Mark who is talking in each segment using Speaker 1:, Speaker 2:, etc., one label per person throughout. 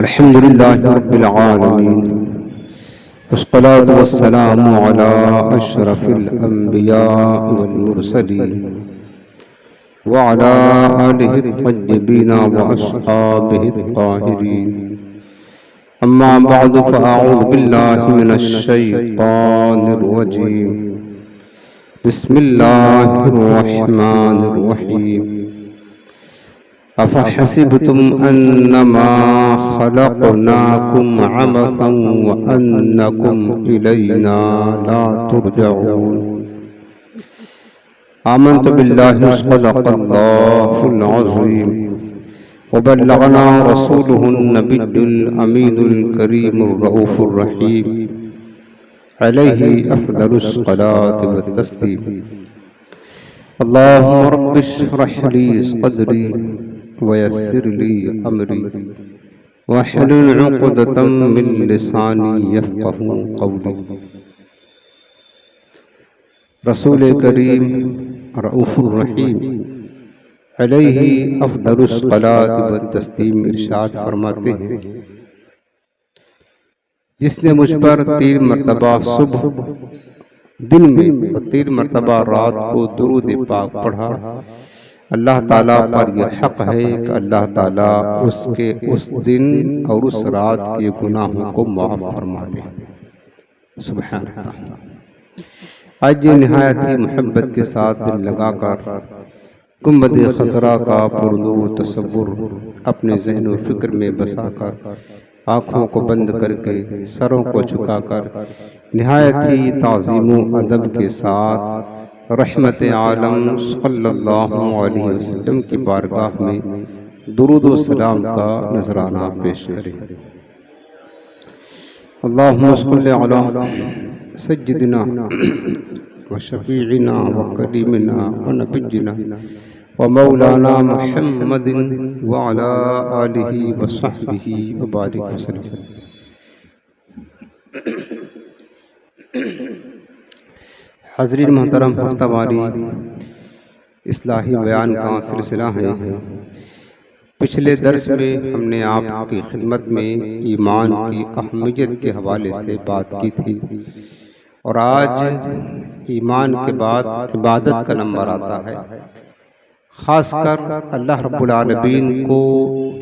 Speaker 1: अल्हम्दुलिल्लाहि रब्बिल आलमीन वस्सलातु वस्सलामु अला अशरफिल अंबिया वल मुरसलीन व अला आलिहि तय्यबीन व अस्हाबिहि ताहिरीन अम्मा बअदु फअऊज़ु बिल्लाहि मिनश शैतानिर रजीम बिस्मिल्लाहिर रहमानिर रहीम अफ़हसिबतुम अन्नमा ख़लक़नाकुम अबसन व अन्नकुम इलैना ला तुरजऊन आमन्तु बिल्लाहि सदक़ल्लाहुल अज़ीम व बल्लगना रसूलुहुन नबियुल अमीनुल करीमुर रऊफ़ुर रहीम अलैहि अफ़दलुस सलाति व तस्लीम अल्लाहुम्मा रब्बिश इश्रह ली सदरी वयस्सिर ली अमरी वहलुल उक़दतम मिन लिसानी यफ़क़हू क़ौली। रसूल करीम रऊफ़ुर रहीम अलैहि अफ़दलुस सलाति व तस्लीम इरशाद फरमाते हैं, जिसने मुझ पर 3 मरतबा सुबह दिन में और 3 मरतबा रात को दुरूद पाक पढ़ा, अल्लाह ताला पर यह हक है कि अल्लाह ताला उसके उस दिन और उस रात के गुनाहों को माफ़ फरमा दे। सुभान अल्लाह। आज ये निहायत ही मोहब्बत के साथ दिल लगाकर गुंबद खज़रा का पुरनूर तसव्वुर अपने ज़हन व फिक्र में बसाकर आँखों को बंद करके सरों को झुकाकर निहायत ही ताज़ीम व अदब के साथ रहमत आलम सल्लल्लाहु अलैहि वसल्लम की बारगाह में दुरूद व सलाम का नजराना पेश करें। अल्लाहुम्मा सल्लि अला सय्यिदिना व शफीइना व करीमिना व नबिय्यिना व मौलाना मुहम्मदिन व अला आलिहि व सहबिहि व बारिक वसल्लम। हाज़रीन मोहतरम, हफ्तावारी इस्लाही बयान का सिलसिला है। पिछले दर्स में हमने आपकी खिदमत में ईमान की अहमियत के हवाले से बात की थी और आज ईमान के बाद इबादत का नंबर आता है। ख़ासकर अल्लाह रब्बुल आलमीन को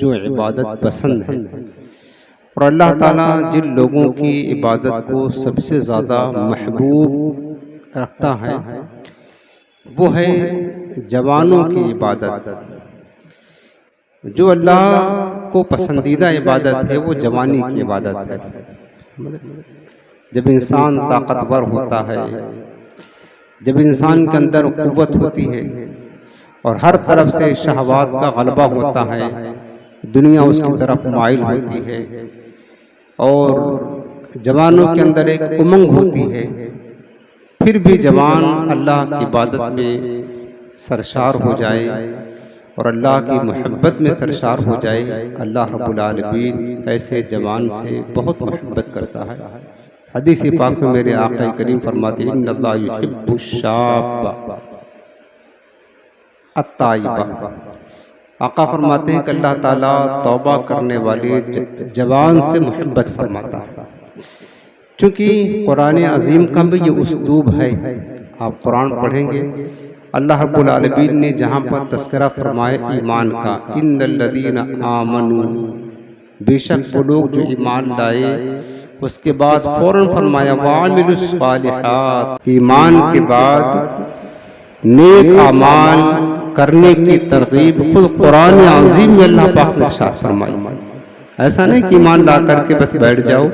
Speaker 1: जो इबादत पसंद है और अल्लाह ताला जिन लोगों की इबादत को सबसे ज़्यादा महबूब रखता है वो है जवानों की इबादत। जो अल्लाह को पसंदीदा इबादत है वो जवानी की इबादत है। जब इंसान ताकतवर होता है, जब इंसान के अंदर कुव्वत होती है और हर तरफ से शहवात का गलबा होता है, दुनिया उसकी तरफ माइल होती है और जवानों के अंदर एक उमंग होती है, फिर भी जवान अल्लाह की इबादत में सरशार हो जाए और अल्लाह की मोहब्बत में सरशार हो जाए, अल्लाह रब्बुल आलमीन ऐसे जवान से बहुत मोहब्बत करता है। हदीस पाक में मेरे आका करीम फरमाते हैं, इन्नल्लाह युहिब्बुश्शाब अत्ताइबा। आका फरमाते हैं कि अल्लाह ताला तौबा करने वाले जवान से मोहब्बत फरमाता है। चूँकि कुरान अज़ीम का भी ये उस्लूब है, आप कुरान पढ़ेंगे अल्लाह रब्बुल आलमीन ने जहाँ पर तस्करा फरमाया ईमान का, इन्नल्लज़ीना आमनू, बेशक वो लोग जो ईमान लाए, उसके बाद फ़ौरन फरमाया वामिलुस्सालिहात, ईमान के बाद नेक अमाल करने की तरगीब खुद कुरान अज़ीम में अल्लाह पाक ने इरशाद फरमाई। ऐसा नहीं कि ईमान ला करके बस बैठ जाओ,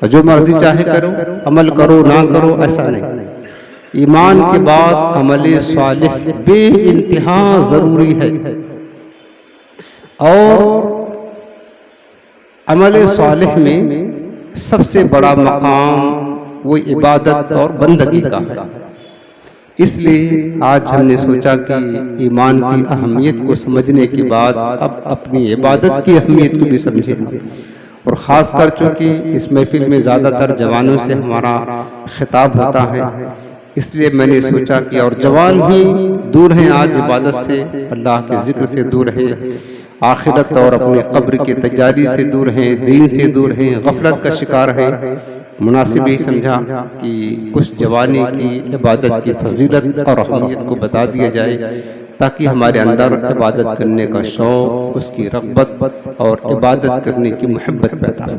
Speaker 1: जो मर्जी चाहे करो, अमल करो ना करो, ऐसा नहीं। ईमान के बाद अमल सालिह बे इंतहा जरूरी है और अमल सालिह में सबसे बड़ा मकाम वो इबादत और बंदगी का है। इसलिए आज हमने सोचा कि ईमान की अहमियत को समझने के बाद अब अपनी इबादत की अहमियत को भी समझें और ख़ास कर चूँकि इस महफिल में ज़्यादातर जवानों से हमारा खिताब होता है, इसलिए मैंने सोचा कि और जवान भी दूर हैं आज इबादत से, अल्लाह के ज़िक्र से दूर है आखिरत और अपने कब्र की तैयारी से दूर हैं, दीन से दूर हैं, गफलत का शिकार हैं। मुनासिब ही समझा कि कुछ जवानी की इबादत की फजीलत और अहमियत को बता दिया जाए, ताकि हमारे अंदर इबादत करने का शौक़, उसकी रग़बत और इबादत करने की मोहब्बत पैदा हो।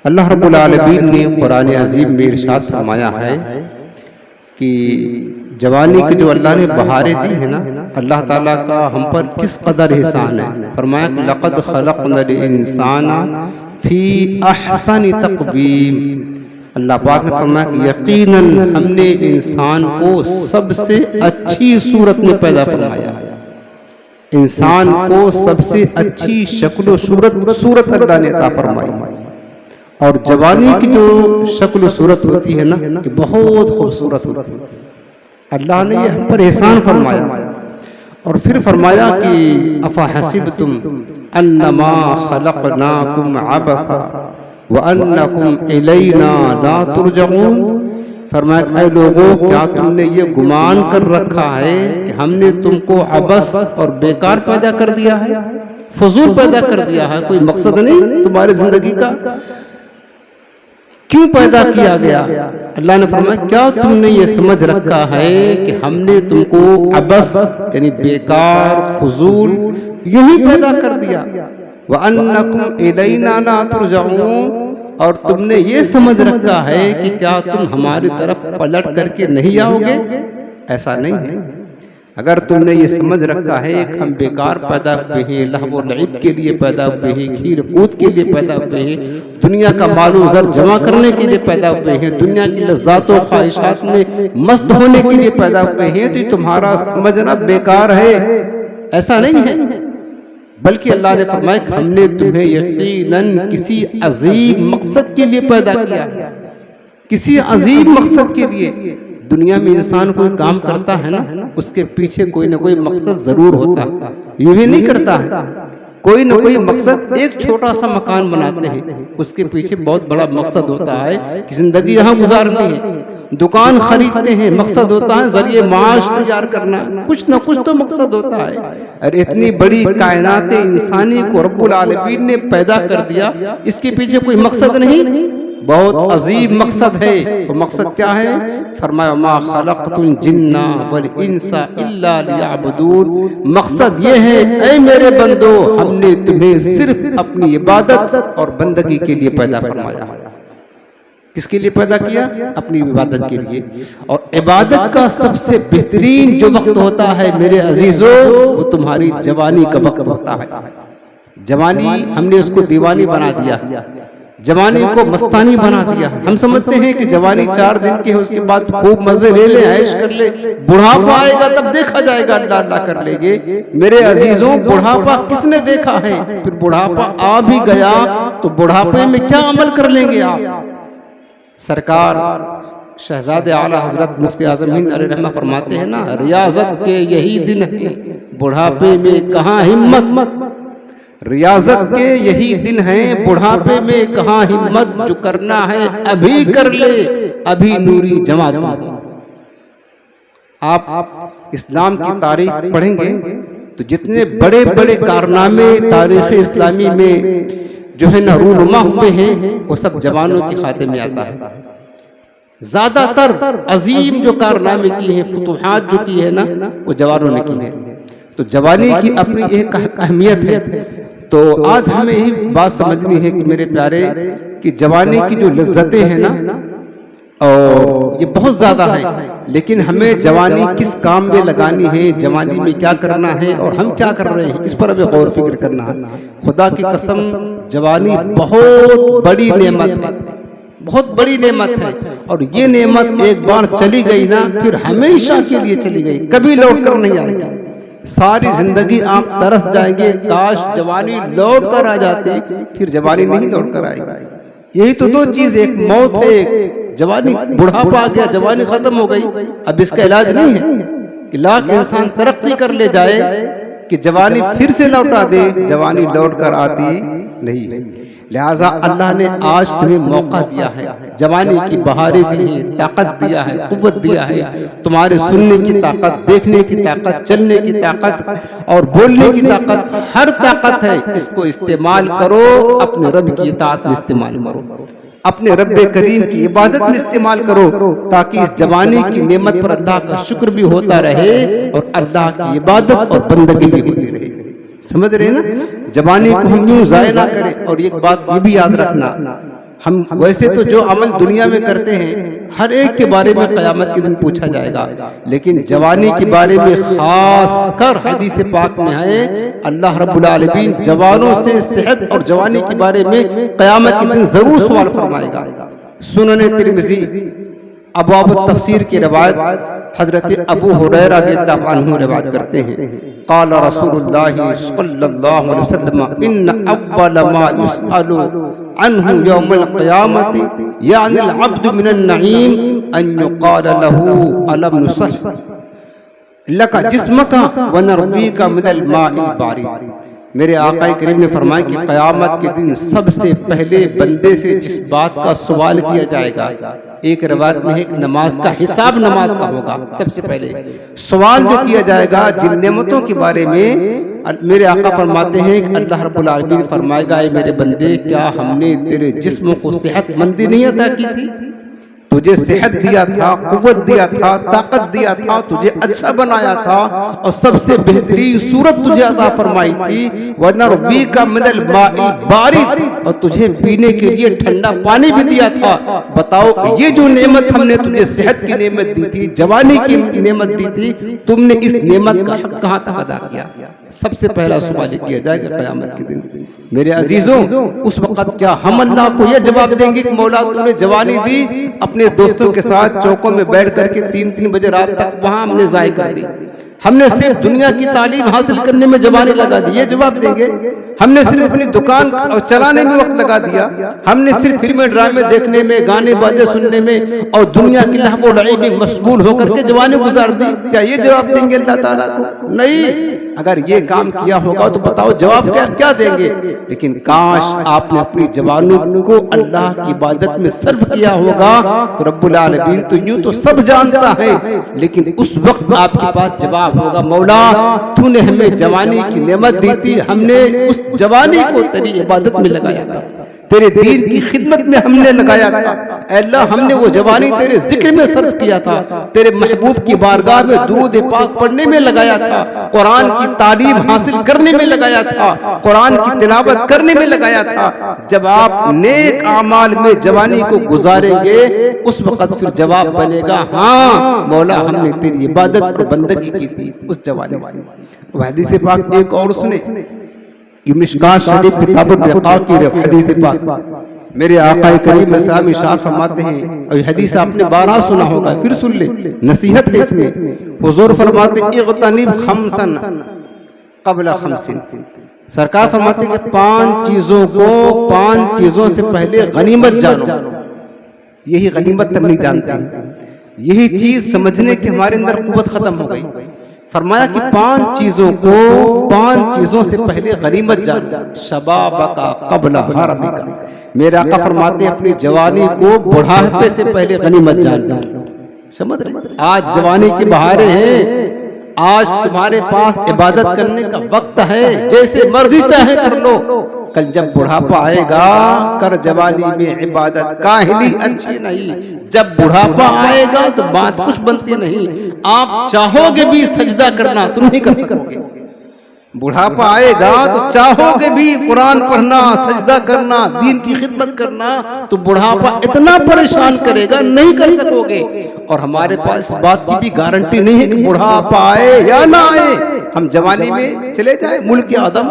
Speaker 1: अल्लाह रब्बुल आलमीन ने कुरान अज़ीम में इरशाद फरमाया है कि जवानी की जो अल्लाह ने बहारें दी है ना, अल्लाह ताला का हम पर किस कदर एहसान है। फरमाया लक़द ख़लक़नल इंसाना फ़ी अहसनि तक़वीम। अल्लाह पाक ने फरमाया कि यकीनन हमने इंसान को सबसे अच्छी सूरत में पैदा फरमाया। इंसान को सबसे अच्छी शक्ल सूरत अल्लाह ने अता फरमाई। और जवानी की जो शक्ल सूरत होती है ना, कि बहुत खूबसूरत होती है। अल्लाह ने ये हम पर एहसान फरमाया। और फिर फरमाया कि अफ़ा हसिबतुम अन्नमा खलक़नाकुम अबसा व अन्नकुम इलैना ला तुरजऊन। फरमाया ऐ लोगों, क्या तुमने ये गुमान कर रखा है कि हमने तुमको अबस और बेकार पैदा कर दिया है, फजूल पैदा कर दिया है, कोई मकसद नहीं तुम्हारी जिंदगी का, क्यों पैदा किया गया? अल्लाह ने फरमाया क्या तुमने ये समझ रखा है कि हमने तुमको अबस यानी बेकार, फजूल यूं ही पैदा कर दिया। व अन्नकुम इलैना ला तुरजऊन, और तुमने ये समझ रखा है कि क्या तुम हमारी तरफ पलट करके नहीं आओगे? ऐसा नहीं है। अगर तुमने ये समझ रखा है कि हम बेकार पैदा हुए हैं, लहव व लईब के लिए पैदा हुए हैं, खीर कूद के लिए पैदा हुए हैं, दुनिया का मालो ज़र जमा करने के लिए पैदा हुए हैं, दुनिया की लज्जात व ख्वाहिशात में मस्त होने के लिए पैदा हुए हैं, तो ये तुम्हारा समझना बेकार है। ऐसा नहीं है, बल्कि अल्लाह ने फरमाया हमने तुम्हें यकीनन किसी अजीम मकसद के लिए पैदा किया, किसी अजीम मकसद के लिए। दुनिया में इंसान कोई काम करता है ना, उसके पीछे कोई ना कोई मकसद जरूर होता है, यूं ही नहीं करता है, कोई ना कोई मकसद। एक छोटा सा मकान बनाते हैं, उसके पीछे बहुत बड़ा मकसद होता है कि जिंदगी यहाँ गुजारनी है। दुकान खरीदते हैं, मकसद होता है जरिए माश तैयार करना, कुछ ना कुछ तो मकसद होता है। और इतनी बड़ी कायनात इंसानी को रब्बुल आलमीन ने पैदा कर दिया, इसके पीछे कोई मकसद नहीं, बहुत अजीब मकसद है। वो मकसद क्या है? फरमाया मा खलक़तुल जिन्ना वल इंसा इल्ला लियअबुदून। मकसद ये है ऐ मेरे बंदो, हमने तुम्हें सिर्फ अपनी इबादत और बंदगी के लिए पैदा फरमाया। किसके लिए पैदा किया? अपनी इबादत के लिए। और इबादत का सबसे बेहतरीन जो वक्त होता है मेरे अजीजों, वो तुम्हारी जवानी का वक्त होता है। जवानी हमने उसको दीवानी बना दिया, जवानी को मस्तानी बना दिया। हम समझते हैं कि जवानी 4 दिन की है, उसके बाद खूब मजे ले ले, ऐश कर ले, बुढ़ापा आएगा तब देखा जाएगा, अल्लाह अल्लाह कर लेंगे। मेरे अजीजों, बुढ़ापा किसने देखा है? फिर बुढ़ापा आ भी गया तो बुढ़ापे में क्या अमल कर लेंगे आप? सरकार शहजादे आला हजरत मुफ्ती आजम हिंद अलैहिर्रहमा फरमाते हैं ना, रियाजत के यही दिन है, बुढ़ापे में कहाँ हिम्मत। रियाजत के यही दिन है, बुढ़ापे में कहाँ हिम्मत, जो करना है अभी कर ले, अभी नूरी जमात। आप इस्लाम की तारीख पढ़ेंगे तो जितने बड़े बड़े कारनामे तारीख इस्लामी में जो है ना रूनुमा हुए हैं, वो सब जवानों के खाते में आता है। ज्यादातर अजीम जो कारनामे की हैं, फुतूहात जो की है ना, वो जवानों ने की है। तो जवानी की अपनी एक अहमियत है। तो आज हमें यही बात समझनी है कि मेरे प्यारे, कि जवानी की जो लज्जतें हैं ना, और ये बहुत ज्यादा है, लेकिन हमें जवानी किस काम में लगानी है, जवानी में क्या करना है और हम क्या कर रहे हैं, इस पर हमें गौर फिक्र करना है। खुदा की कसम, जवानी बहुत बड़ी नेमत है, बहुत बड़ी नेमत है। और ये नेमत एक बार चली गई ना, फिर हमेशा के लिए चली गई, कभी लौट कर नहीं आएगी। सारी जिंदगी आप तरस जाएंगे, काश जवानी लौट कर आ जाती, फिर जवानी नहीं लौट कर आएगी। यही तो 2 चीज, एक मौत है, एक जवानी। बुढ़ापा आ गया, जवानी खत्म हो गई, अब इसका इलाज नहीं है कि लाख इंसान तरक्की कर ले जाए कि जवानी फिर से लौटा दे, जवानी लौट कर आती नहीं। लिहाजा अल्लाह ने आज तुम्हें मौका दिया है, जवानी की बहारें दी हैं, ताकत दिया है, कुव्वत दिया है, तुम्हारे सुनने की ताकत, देखने की ताकत, चलने की ताकत और बोलने की ताकत, हर ताकत है। इसको इस्तेमाल करो, अपने रब की इताअत में इस्तेमाल करो, अपने रब्बे करीम की इबादत में इस्तेमाल करो, ताकि इस जवानी की नेमत पर अल्लाह का शुक्र भी होता रहे और अल्लाह की इबादत और बंदगी भी होती रहे। समझ रहे ना, जवानी को हम यूं जाया ना करें। और एक बात ये भी याद रखना, हम वैसे तो जो अमल दुनिया में करते हैं हर एक के बारे में क़यामत के दिन पूछा जाएगा, लेकिन जवानी के बारे में खास कर हदीस पाक में है अल्लाह रब्बुल आलमीन जवानों से सेहत और जवानी के बारे में क़यामत के दिन जरूर सवाल फरमाएगा। सुनन तिरमिज़ी अबवाब तफसीर की रिवायत हजरत अबू हुरैरा रज़ियल्लाहु अन्हु रिवायत करते हैं, क़ाल रसूलुल्लाह सल्लल्लाहु अलैहि वसल्लम इन्न अव्वल मा युसअलु अन्हु यौमल क़यामति यानिल अब्दु मिनन नईम अन युक़ाल लहू अलम नुसह लका जिस्मका व नरवीका मिनल माइल बारिद। मेरे आका करीम ने फरमाया कि क़यामत के दिन सबसे पहले बंदे से जिस बात का सवाल किया जाएगा, एक रिवायत में एक नमाज का हिसाब नमाज का होगा। सबसे पहले सवाल जो किया जाएगा जिन नेमतों के बारे में, मेरे आका फरमाते हैं कि अल्लाह रब्बुल आलमीन फरमाएगा, ऐ मेरे बंदे, क्या हमने तेरे जिस्म को सेहतमंदी नहीं अता की थी? तुझे सेहत दिया था, कुव्वत दिया था, ताकत दिया था, तुझे अच्छा बनाया था और सबसे बेहतरीन सूरत तुझे अता फरमाई थी, वरना रबी का मिनल माइल बारिद, और तुझे पीने के लिए ठंडा पानी भी दिया था। बताओ, ये जो नेमत हमने तुझे सेहत की नेमत दी थी, जवानी की नेमत दी थी, तुमने इस नेमत का हक कहाँ तक अदा किया? सबसे पहला सवाल किया जाएगा क़यामत के दिन। मेरे अजीजों, उस वक़्त क्या हम अल्लाह को यह जवाब देंगे कि मौला तूने जवानी दी, अपने दोस्तों के साथ चौकों में बैठ करके 3-3 बजे रात तक वहां हमने ज़ाय कर दी, हमने सिर्फ दुनिया की तालीम हासिल करने में जवानी लगा दी, ये जवाब देंगे? हमने सिर्फ अपनी दुकान और चलाने में वक्त लगा दिया, हमने सिर्फ फिल्में ड्रामे देखने में, गाने बाजे सुनने में और दुनिया की लहव लड़ी में मशगूल होकर के जवानी गुजार दी? क्या ये जवाब देंगे अल्लाह ताला को? नहीं। अगर ये काम किया होगा तो बताओ जवाब क्या देंगे? लेकिन काश आपने अपनी जवानी को अल्लाह की इबादत में सर्व किया होगा तो रब्बुल आलमीन तो यूं तो सब जानता है, लेकिन उस वक्त आपके पास जवाब होगा, मौला तूने हमें जवानी की नेमत दी थी, हमने उस जवानी को तेरी इबादत में लगाया था, तेरे दीन की खिदमत में हमने लगाया था। अल्लाह, हमने वो जवानी तेरे जिक्र में सर्फ किया था, तेरे महबूब की बारगाह में दुरूद पाक पढ़ने में लगाया था, कुरान की तालीम हासिल करने में लगाया था, कुरान की तिलावत करने में लगाया था। जब आप नेक आमाल में जवानी को गुजारेंगे उस वक्त फिर जवाब बनेगा, हाँ मौला हमने तेरी इबादत और बंदगी की थी उस जवानी से। हदीस पाक एक और सुने, मिशकात शरीफ किताबुल रिक़ा की हदीस पाक, मेरे आका करीम साहब इरशाद फरमाते हैं, और हदीस आपने 12 सुना होगा, फिर सुन ले, नसीहत है इसमें। हुजूर फरमाते इग़तनिब खमसन क़ब्ल खमसिन, सरकार फरमाते कि 5 चीजों से पहले गनीमत जानो। यही गनीमत तब नहीं जानते, यही चीज समझने के हमारे अंदर कुव्वत खत्म हो गई। फरमाया कि 5 चीजों से पहले गनीमत जानो, शबाबका क़ब्ल हरमिका। मेरे आका फरमाते अपनी जवानी को बुढ़ापे से पहले गनीमत जानो। समझ रहे? आज जवानी की बहारें हैं, आज तुम्हारे पास इबादत करने का वक्त है, जैसे मर्जी चाहे कर लो। कल जब बुढ़ापा आएगा, कर जवानी में इबादत काहिली अच्छी नहीं। जब बुढ़ापा आएगा तो बात कुछ बनती नहीं, आप चाहोगे भी सजदा करना तुम नहीं कर सकोगे। बुढ़ापा आएगा तो चाहोगे भी कुरान पढ़ना, सजदा करना, दीन की खिदमत करना, तो बुढ़ापा इतना परेशान करेगा नहीं कर सकोगे। और हमारे पास इस बात की भी गारंटी नहीं है कि बुढ़ापा आए या ना आए, हम जवानी में चले जाए मुल्क आदम,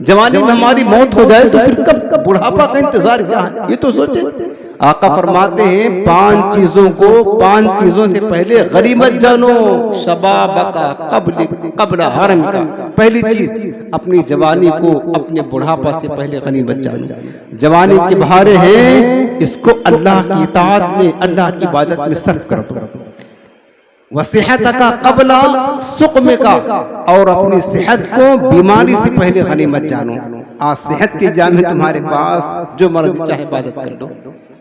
Speaker 1: जवानी में हमारी मौत हो जाए तो फिर कब बुढ़ापा का इंतजार क्या है, ये तो सोचे। आका फरमाते हैं 5 चीजों से पहले गनीमत जानो, शबाबका क़ब्ल हरमिका। पहली चीज अपनी जवानी को अपने बुढ़ापा से पहले गनीमत जानो। जवानी के बहारे हैं, इसको अल्लाह की इताअत में, अल्लाह की इबादत में सर्फ कर दो। वसीहत का कबला सुक़्म का, और अपनी सेहत को बीमारी से पहले गनीमत जानो। आज सेहत के जाम में तुम्हारे पास जो मर्जी चाहे इबादत कर लो,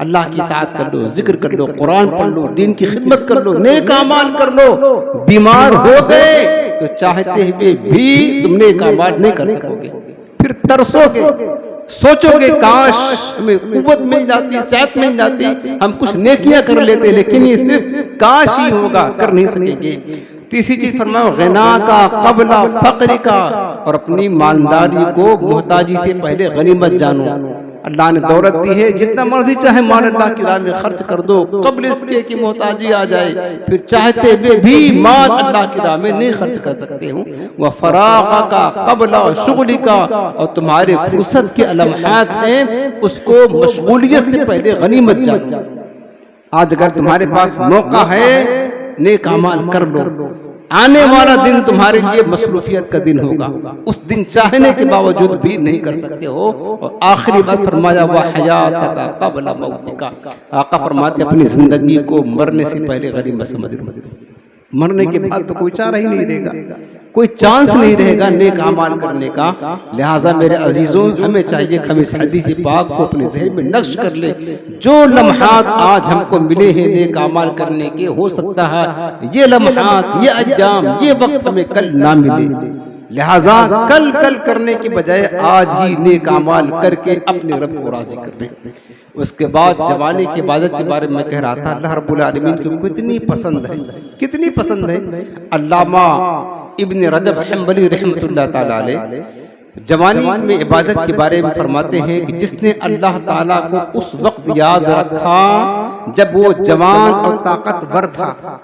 Speaker 1: अल्लाह की इताअत कर लो, जिक्र कर लो, कुरान पढ़ लो, दीन की खिदमत कर लो, नेक अमाल कर लो। बीमार हो गए तो चाहते हुए भी तुम नेक अमाल नहीं कर सकोगे, फिर तरसोगे, सोचोगे काश हमें कुव्वत मिल जाती, सेहत मिल जाती, हम कुछ नेकियां कर लेते, लेकिन ये सिर्फ काश ही होगा, कर नहीं सकेंगे। तीसरी चीज फरमाओ ग़िना का कबला फ़क्र का, और अपनी मालदारी को मोहताजी से पहले गनीमत जानो। अल्लाह ने दौलत दी है, जितना मर्जी चाहे माल अल्लाह की राह में खर्च कर दो, कबल इसके कि मोहताजी आ जाए, फिर चाहते हुए भी माल अल्लाह की राह में नहीं खर्च कर सकते हो। वह फराग़ का कबला शुग़्ल का, और तुम्हारे फुर्सत के लम्हात हैं उसको मशगूलियत से पहले गनीमत जानो। आज अगर तुम्हारे पास मौका है नेक अमाल कर लो, आने वाला दिन तुम्हारे लिए मसरूफियत का दिन होगा, उस दिन चाहने के बावजूद भी नहीं कर सकते हो। और आखिरी बात फरमाया हुआ हयात का कबला मौत का, आका फरमाते अपनी जिंदगी को मरने से पहले गनीमत समझ लो। मरने के बाद तो कोई चारा ही नहीं रहेगा, कोई चांस नहीं रहेगा नेक अमाल करने का। लिहाजा मेरे अजीजों, हमें चाहिए कि हम इस हदीस पाक को अपने ज़हन में नक्श कर ले। जो लम्हात आज हमको मिले हैं नेक अमाल करने के, हो सकता है ये लम्हात, ये अय्याम, ये वक्त हमें कल ना मिले। लिहाजा कल करने की बजाय आज ही नेक अमाल करके अपने रब को राजी कर ले। उसके बाद जवानी की इबादत के बारे में कह रहा था, अल्लाह रब्बुल आलमीन को कितनी पसंद है, कितनी पसंद है। अल्लामा इब्न रजब हम्बली रहमतुल्लाह ताला अलैह जवानी में इबादत के बारे में फरमाते हैं कि जिसने अल्लाह ताला को उस वक्त याद रखा जब वो जवान और ताकतवर था,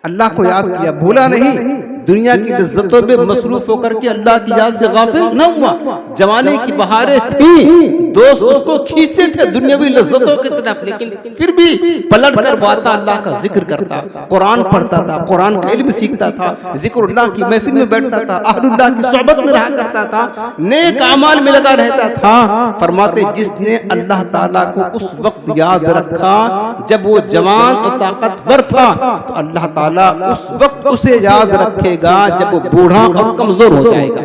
Speaker 1: अल्लाह को याद किया, भूला नहीं, दुनिया की लज्जतों में मसरूफ होकर के अल्लाह की याद से गाफिल न हुआ। जवानी की बहारें थी, दोस्त उसको खींचते थे दुनियावी लज्जतों की तरफ, लेकिन फिर भी पलट कर आता अल्लाह का जिक्र करता, कुरान पढ़ता था, कुरान का इल्म सीखता था, जिक्रुल्लाह की महफिल में बैठता था, अहलुल्लाह की सोहबत में रहा करता था, नेक अमाल में लगा रहता था। फरमाते जिसने अल्लाह ताला को उस वक्त याद रखा जब वो जवान और ताकतवर था, तो अल्लाह ताला उस वक्त उसे याद रखेगा जब वो बूढ़ा और कमजोर हो जाएगा,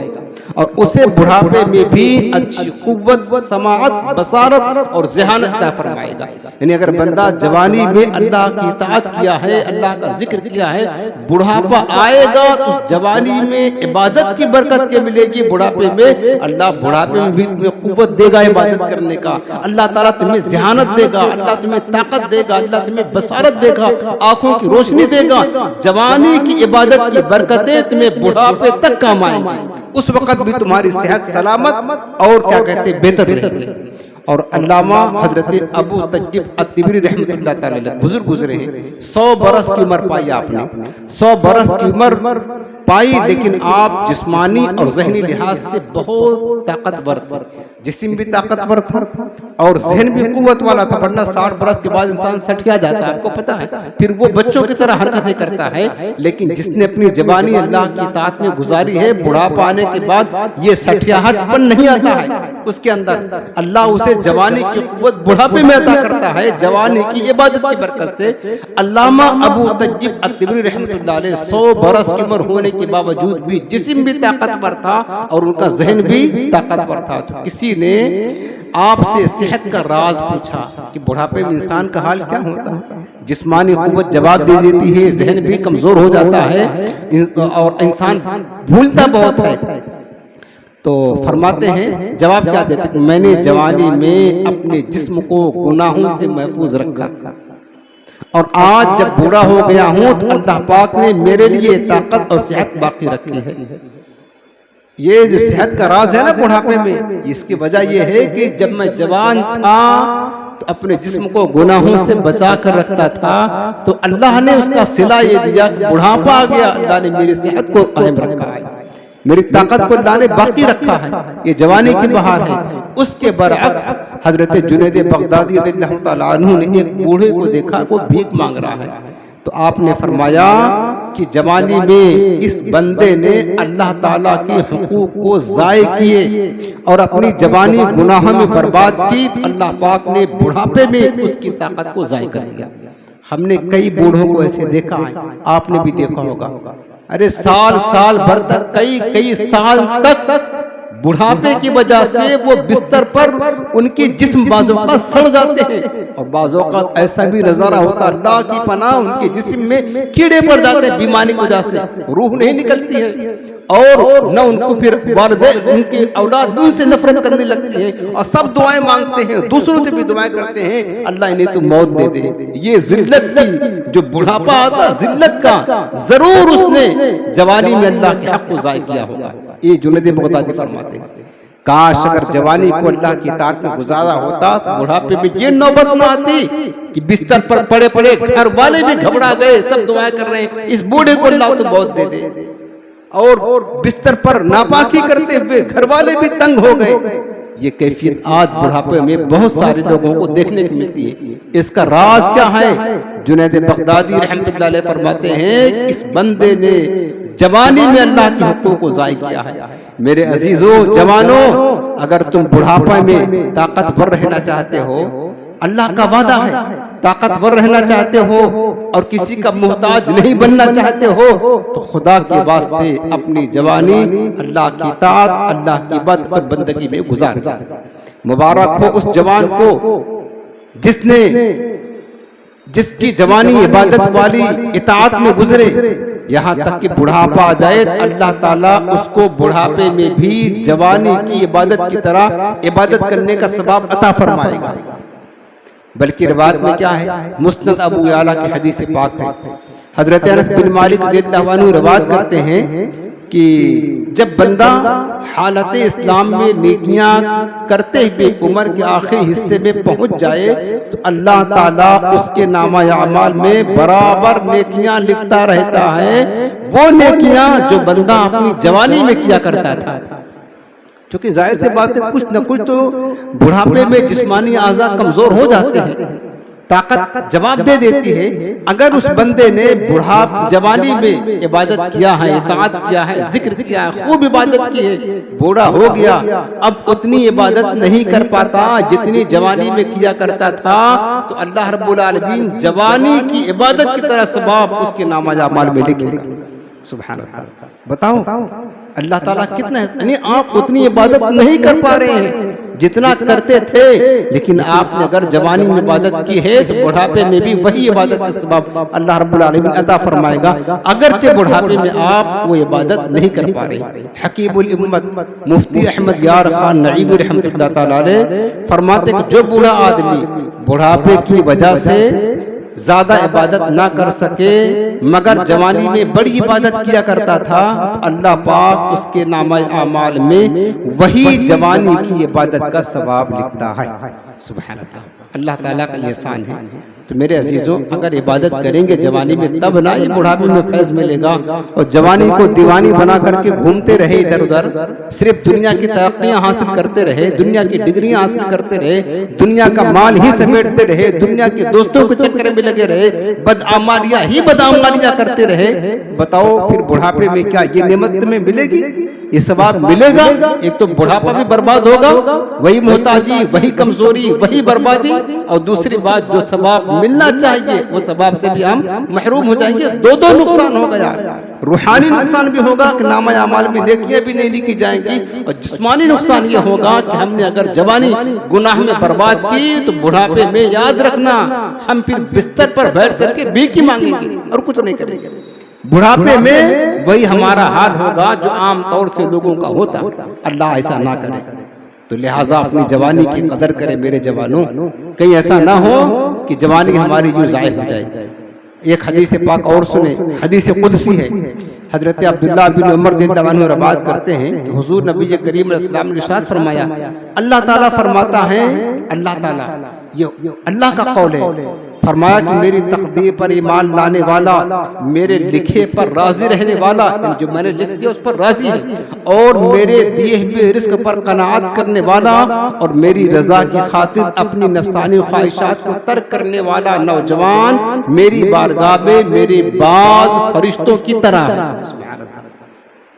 Speaker 1: और उसे बुढ़ापे में भी अच्छी कुव्वत, समाअत, बसारत और ज़हानत अता फरमाएगा। यानी अगर बंदा जवानी में अल्लाह की इताअत किया है, अल्लाह का जिक्र किया है, बुढ़ापा आएगा तो जवानी में इबादत की बरकत के मिलेगी, बुढ़ापे में अल्लाह बुढ़ापे में भी तुम्हें कुव्वत देगा इबादत करने का, अल्लाह ताला तुम्हें ज़हानत देगा, अल्लाह तुम्हें ताकत देगा, अल्लाह तुम्हें बसारत देगा, आंखों की रोशनी देगा। जवानी की इबादत की बरकतें तुम्हें बुढ़ापे तक काम आएंगी, उस वक्त भी तुम्हारी सेहत सलामत और क्या कहते बेहतर रहेगी। और अल्लामा हजरत अबू तज्जिब अत्तिबरी रहमतुल्लाह ताला अलैह बुजुर्ग गुजरे हैं, 100 बरस की उम्र पाई आपने, 100 बरस की उम्र पाई, लेकिन आप जिस्मानी और ज़हनी लिहाज से बहुत ताकतवर थे, जिस्म भी ताकतवर था और जहन भी कुव्वत वाला था, वरना 60 बरस के बाद इंसान सठिया जाता है, आपको पता है, फिर वो बच्चों की तरह हरकतें करता है। लेकिन जिसने अपनी जवानी अल्लाह की इताअत में गुजारी है, बुढ़ापा आने के बाद ये सठियाहटपन नहीं आता है उसके अंदर, अल्लाह उसे जवानी की कुव्वत बुढ़ापे में अता करता है, जवानी की इबादत की बरकत से। अल्लामा अबू तज्जिब अत्तिबरी रहमतुल्लाह अलैह 100 बरस की उम्र होने के बावजूद भी जिस्म भी ताकतवर था और उनका जहन भी ताकतवर था। तो किसी ने आपसे सेहत का राज पूछा कि बुढ़ापे में इंसान का हाल क्या होता है, जिस्मानी कुव्वत जवाब दे देती है, जहन भी कमजोर हो जाता है और इंसान भूलता बहुत है। तो फरमाते हैं, जवाब क्या देते हैं, मैंने जवानी में अपने जिस्म को गुनाहों से महफूज रखा और आज जब बूढ़ा हो गया हूं तो अल्लाह पाक ने मेरे लिए ताकत और सेहत बाकी रखी है। ये जो सेहत का राज है ना बुढ़ापे में, इसकी वजह यह है कि जब मैं जवान था तो अपने जिस्म को गुनाहों से बचा कर रखता था, तो अल्लाह ने उसका सिला ये दिया कि बुढ़ापा आ गया, अल्लाह ने मेरी सेहत को कायम रखा है, मेरी ताकत को अल्लाह ने बाकी रखा है, ये जवानी की बहार है। उसके बरअक्स हजरत जुनैद बगदादी रज़ियल्लाहु ताला अन्हु ने एक बूढ़े को देखा, को भीख मांग रहा है, तो आपने फरमाया कि जवानी में इस बंदे ने अल्लाह ताला के हुकूक को ज़ाय किए और अपनी जवानी गुनाह में बर्बाद की, तो अल्लाह पाक ने बुढ़ापे में उसकी ताकत को ज़ाय कर दिया। हमने कई बूढ़ों को ऐसे देखा है, आपने भी देखा होगा। अरे साल साल भर तक, कई साल तक बुढ़ापे की वजह से वो बिस्तर पर उनकी जिस्म बाजों का सड़ जाते हैं, और बाजों का ऐसा भी नजारा होता है अल्लाह की पनाह उनके जिस्म में कीड़े पड़ जाते हैं बीमारी की वजह से, रूह नहीं निकलती है, और न उनको फिर वालिदैन उनकी औलाद भी उनसे नफरत करने लगती है, और सब दुआएं मांगते हैं, दूसरों से भी दुआएं करते हैं, अल्लाह इन्हें तो मौत दे दे। ये जिल्लत की जो बुढ़ापा आता जिल्लत का, जरूर उसने जवानी में अल्लाह के हक को ज़ाय किया होगा। ये जुनैद बगदादी फरमाते हैं, काश अगर जवानी को अल्लाह की इताअत में गुजारा होता तो बुढ़ापे में ये नौबत न आती कि बिस्तर पर पड़े पड़े घर वाले भी घबरा गए, सब दुआएं कर रहे हैं इस बूढ़े को अल्लाह तो मौत दे दे, और बिस्तर पर नापाकी करते हुए घर वाले भी तंग हो गए। ये कैफियत आज बुढ़ापे में बहुत सारे लोगों को देखने को मिलती है। इसका राज क्या है? जुनैद बगदादी रहमतुल्लाह अलैह फरमाते हैं, इस बंदे ने जवानी में अल्लाह के हुक्म को ज़ाय किया है। मेरे अजीजों, जवानों, अगर तुम बुढ़ापे में ताकतवर रहना चाहते हो, अल्लाह का वादा है, ताकतवर रहना चाहते हो और किसी का मोहताज नहीं बनना चाहते हो, तो खुदा के वास्ते अपनी जवानी अल्लाह की इताअत, अल्लाह की इबादत और बंदगी में गुजार। मुबारक हो उस जवान को जिसकी जवानी इबादत वाली इताअत में गुजरे, यहाँ तक कि बुढ़ापा आ जाए अल्लाह ताला उसको बुढ़ापे में भी जवानी की इबादत की तरह इबादत करने का सवाब अता फरमाएगा। बल्कि रिवायत में क्या है, मुस्नद अबू याला की हदीस पाक है, हजरत अनस बिन मालिक रज़ियल्लाहु अन्हु रिवायत करते हैं कि जब बंदा हालत इस्लाम में नेकियां करते हुए उम्र के आखिरी हिस्से में पहुंच जाए तो अल्लाह ताला उसके नामा अमाल में बराबर नेकियां लिखता रहता है, वो नेकियां जो बंदा अपनी जवानी में किया करता था। क्योंकि जाहिर से बात है, कुछ न कुछ तो बुढ़ापे में जिस्मानी आज़ा कमजोर हो जाते हैं, ताकत जवाब दे देती है। अगर उस बंदे ने जवानी में इबादत किया है, इताअत किया है, जिक्र किया है, खूब इबादत की है, बूढ़ा हो गया, अब उतनी इबादत नहीं कर पाता जितनी जवानी में किया करता था, तो अल्लाह रब्बुल आलमीन जवानी की इबादत की तरह सवाब उसके नामा अमाल में लिखेगा। सुभान अल्लाह। बताओ अल्लाह ताला कितना, यानी आप उतनी इबादत नहीं कर पा रहे हैं जितना करते थे, लेकिन आपने अगर जवानी में इबादत की है तो बुढ़ापे में भी वही इबादत का सवाब अल्लाह रब्बुल आलमीन अता फरमाएगा, अगरचे बुढ़ापे में आप वो इबादत नहीं कर पा रहे। हकीमुल उम्मत मुफ्ती अहमद यार खान नईमी रहमतुल्लाह तआला अलैह फरमाते कि जो बूढ़ा आदमी बुढ़ापे की वजह से ज्यादा इबादत ना कर सके मगर जवानी में बड़ी इबादत किया करता था, तो अल्लाह पाक उसके नामा अमाल में वही जवानी की इबादत का सवाब लिखता है। सुभान अल्लाह, अल्लाह ताला का एहसान है। तो मेरे अजीजों, अगर इबादत करेंगे जवानी में तब ना ये बुढ़ापे में फैज मिलेगा, और जवानी को दीवानी बना करके घूमते रहे इधर उधर, सिर्फ दुनिया की तरक्कियां हासिल करते रहे, दुनिया की डिग्रियां हासिल करते रहे, दुनिया का माल ही समेटते रहे, दुनिया के दोस्तों के चक्कर में लगे रहे, बदआमालियां ही बदआमालियां करते रहे, बताओ फिर बुढ़ापे में क्या ये नेमत में मिलेगी, ये सवाब मिलेगा? एक तो बुढ़ापा भी बर्बाद होगा, वही मोहताजी, वही कमजोरी, वही बर्बादी, और दूसरी बात जो सवाब मिलना चाहिए वो सवाब से भी हम महरूम हो जाएंगे। दो नुकसान हो गया, रूहानी नुकसान भी होगा कि नामा अमाल में नेकियां भी नहीं लिखी जाएंगी, और जिस्मानी नुकसान ये होगा कि हमने अगर जवानी गुनाह में बर्बाद की तो बुढ़ापे में याद रखना हम फिर बिस्तर पर बैठ करके भीख मांगेंगे और कुछ नहीं करेंगे। बुढ़ापे में वही हमारा हाल होगा जो आम तौर से लोगों का होता। अल्लाह ऐसा ना करे, तो लिहाजा अपनी जवानी की कदर करें मेरे जवानों, कहीं ऐसा ना हो कि जवानी हमारी यूं ज़ाय हो जाए। एक हदीस पाक और सुने, हदीस कुदसी है, हजरत अब्दुल्लाह बिन उमर रज़ियल्लाहु अन्हु रवायत करते हैं कि हुजूर नबी करीम अलैहि सलाम ने इरशाद फरमाया, अल्लाह ताला फरमाता है, अल्लाह ताला, ये अल्लाह का कौल है, फरमाया कि मेरी तकदीर पर ईमान लाने वाला, मेरे लिखे पर राजी रहने वाला, जो मैंने लिख दिया उस पर राजी है, और मेरे दिए हुए रिस्क पर कनाअत करने वाला, और मेरी रजा की खातिर अपनी नफसानी ख्वाहिशात को तर्क करने वाला नौजवान मेरी बारगाह में मेरे बाद फरिश्तों की तरह है।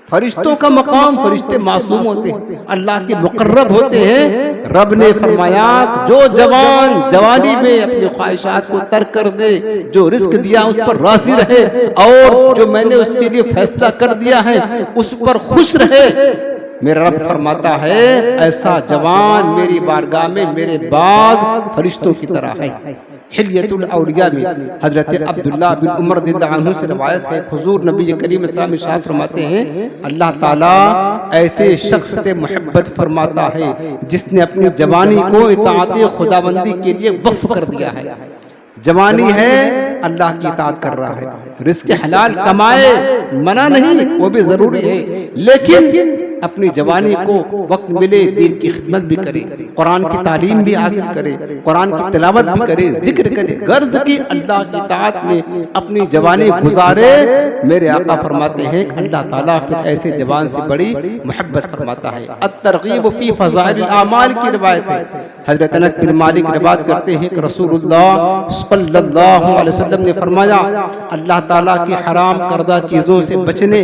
Speaker 1: फरिश्तों का मकाम, फरिश्ते मासूम होते हैं, अल्लाह के मुकर्रब होते हैं। रब ने फरमाया जो जवान जवानी में अपनी ख्वाहिशात को तर्क कर दे, जो रिस्क दिया उस पर राजी रहे और जो मैंने उसके लिए फैसला कर दिया है उस पर खुश रहे, मेरा रब फरमाता है ऐसा जवान मेरी बारगाह में मेरे बाद फरिश्तों की तरह है। हिल्यतुल औलिया में हजरत अब्दुल्ला बिन उमर रज़ियल्लाहु अन्हु से रवायत है, हुजूर नबी करीम सल्लल्लाहु अलैहि वसल्लम फरमाते हैं अल्लाह ताला ऐसे शख्स से मोहब्बत फरमाता है जिसने अपनी जवानी को इताअत खुदाबंदी के लिए वक्फ कर दिया है। जवानी है अल्लाह की इताअत कर रहा है, रिज़्क़ हलाल कमाए, मना नहीं, वो भी जरूरी है, लेकिन अपनी जवानी को वक्त मिले दीन की खिदमत भी करे, कुरान की तालीम भी हासिल करे, कुरान की तिलावत भी करे, जिक्र करे, गर्ज की अल्लाह की इताअत में अपनी जवानी गुजारे। मेरे आका फरमाते हैं अल्लाह ताला फिर ऐसे जवान से बड़ी मोहब्बत फरमाता है। अत-तरगीब फी फ़ज़ाइल आमाल की रिवायत है, हजरत अनस बिन मालिक रिवायत करते हैं कि रसूलुल्लाह सल्लल्लाहु अलैहि वसल्लम ने फरमाया अल्लाह ताला की हराम करदा चीजों से बचने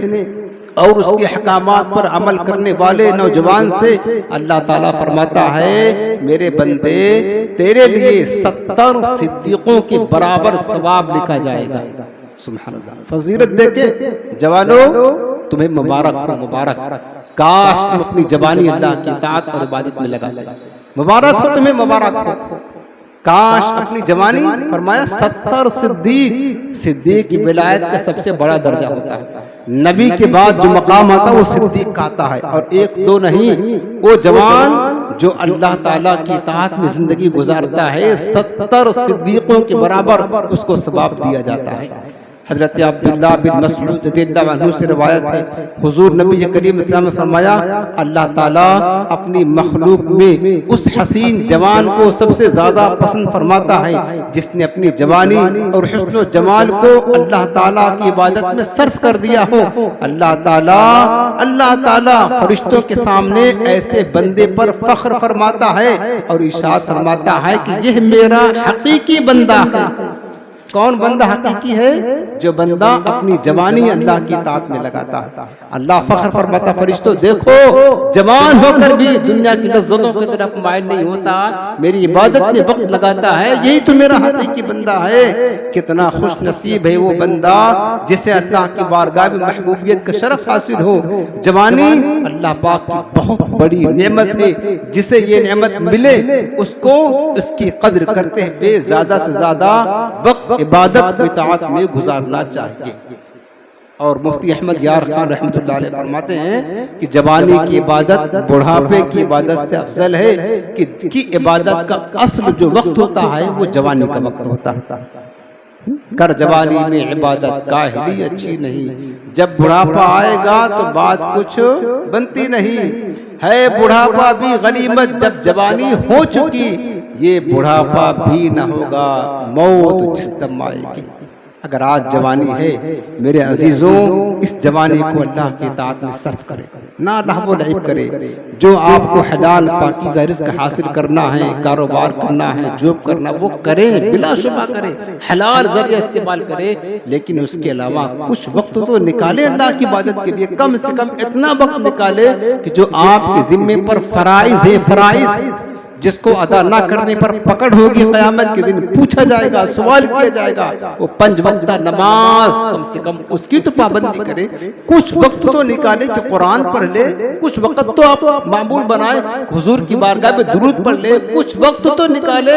Speaker 1: और उसके हकामात पर अमल करने वाले नौजवान से अल्लाह ताला फरमाता है मेरे बंदे तेरे लिए 70 सिद्दीकों के बराबर सवाब लिखा जाएगा। सुभान अल्लाह, फजीलत देके जवानों तुम्हें मुबारक हो, मुबारक, काश तुम अपनी जवानी अल्लाह की इताअत और इबादत में लगा दे, मुबारक हो तुम्हें, मुबारक हो, काश अपनी जवानी, फरमाया 70 सिद्दीक, सिद्दीक की विलायत का सबसे बड़ा दर्जा होता है, नबी के बाद जो मकाम आता है वो सिद्दीक का आता है, और एक दो नहीं, वो जवान जो अल्लाह ताला की इताअत में जिंदगी गुजारता है 70 सिद्दीकों के बराबर उसको सवाब दिया जाता है। हजरत अब्दुल्ला बिन मसऊद रज़ियल्लाहु अन्हु से रिवायत है, हुजूर नबी करीम सल्लल्लाहु अलैहि वसल्लम ने फरमाया अल्लाह ताला अपनी मखलूक में उस हसीन जवान को सबसे ज्यादा पसंद फरमाता है जिसने अपनी जवानी और हुस्न और जमाल को अल्लाह ताला की इबादत में सर्फ कर दिया हो। अल्लाह ताला फरिश्तों के सामने ऐसे बंदे पर फख्र फरमाता है और इरशाद फरमाता है कि यह मेरा हकीकी बंदा है। कौन बंदा हकीकी है? जो बंदा अपनी जवानी अल्लाह की इताअत में लगाता है। अल्लाह फख्र फरमाता फरिश्तों देखो जवान होकर भी दुनिया की लज्जतों की तरफ माइल नहीं होता, मेरी इबादत में वक्त लगाता है, यही तो मेरा हकीकी बंदा है। कितना खुश नसीब है वो बंदा जिसे अल्लाह की बारगाह में महबूबियत का शरफ हासिल हो। जवानी अल्लाह पाक की बहुत बड़ी नेमत है, जिसे ये नेमत मिले उसको इसकी कद्र करते हुए ज्यादा से ज्यादा वक्त इबादत की इताअत में गुजारना चाहिए। और मुफ्ती अहमद यार खान रहमतुल्लाह अलैह फरमाते हैं कि जवानी की इबादत बुढ़ापे की इबादत से अफजल है कि इबादत का असल जो वक्त होता है वो जवानी का वक्त होता है। कर जवानी में इबादत काहिली अच्छी नहीं, जब बुढ़ापा आएगा तो बात कुछ बनती नहीं है। बुढ़ापा भी गनीमत जब जवानी हो चुकी, ये बुढ़ापा भी न होगा मौत जिस दम आएगी। अगर आज जवानी है मेरे अजीजों, इस जवानी को अल्लाह की इताअत में सर्फ करे, ना लहव लईब करे। जो आपको हलाल पाकीज़ा रिज़्क़ हासिल करना है, कारोबार करना है, जॉब करना, वो करें, बिलाशुबा करें, हलाल ज़रिया इस्तेमाल करें, लेकिन उसके अलावा कुछ वक्त तो निकाले अल्लाह की इबादत के लिए। कम से कम इतना वक्त निकाले कि जो आपके जिम्मे पर फराइज़ है, फराइज़ जिसको अदा ना करने पर पकड़ होगी, क़यामत के दिन पूछा जाएगा, सवाल किया जाएगा। वो 5 वक्त नमाज कम से कम उसकी तो पाबंदी करे, कुछ वक्त तो निकाले कि कुरान पढ़ ले, कुछ वक्त तो आप मामूल बनाए हुजूर की बारगाह में दुरूद पढ़ ले, कुछ वक्त तो निकाले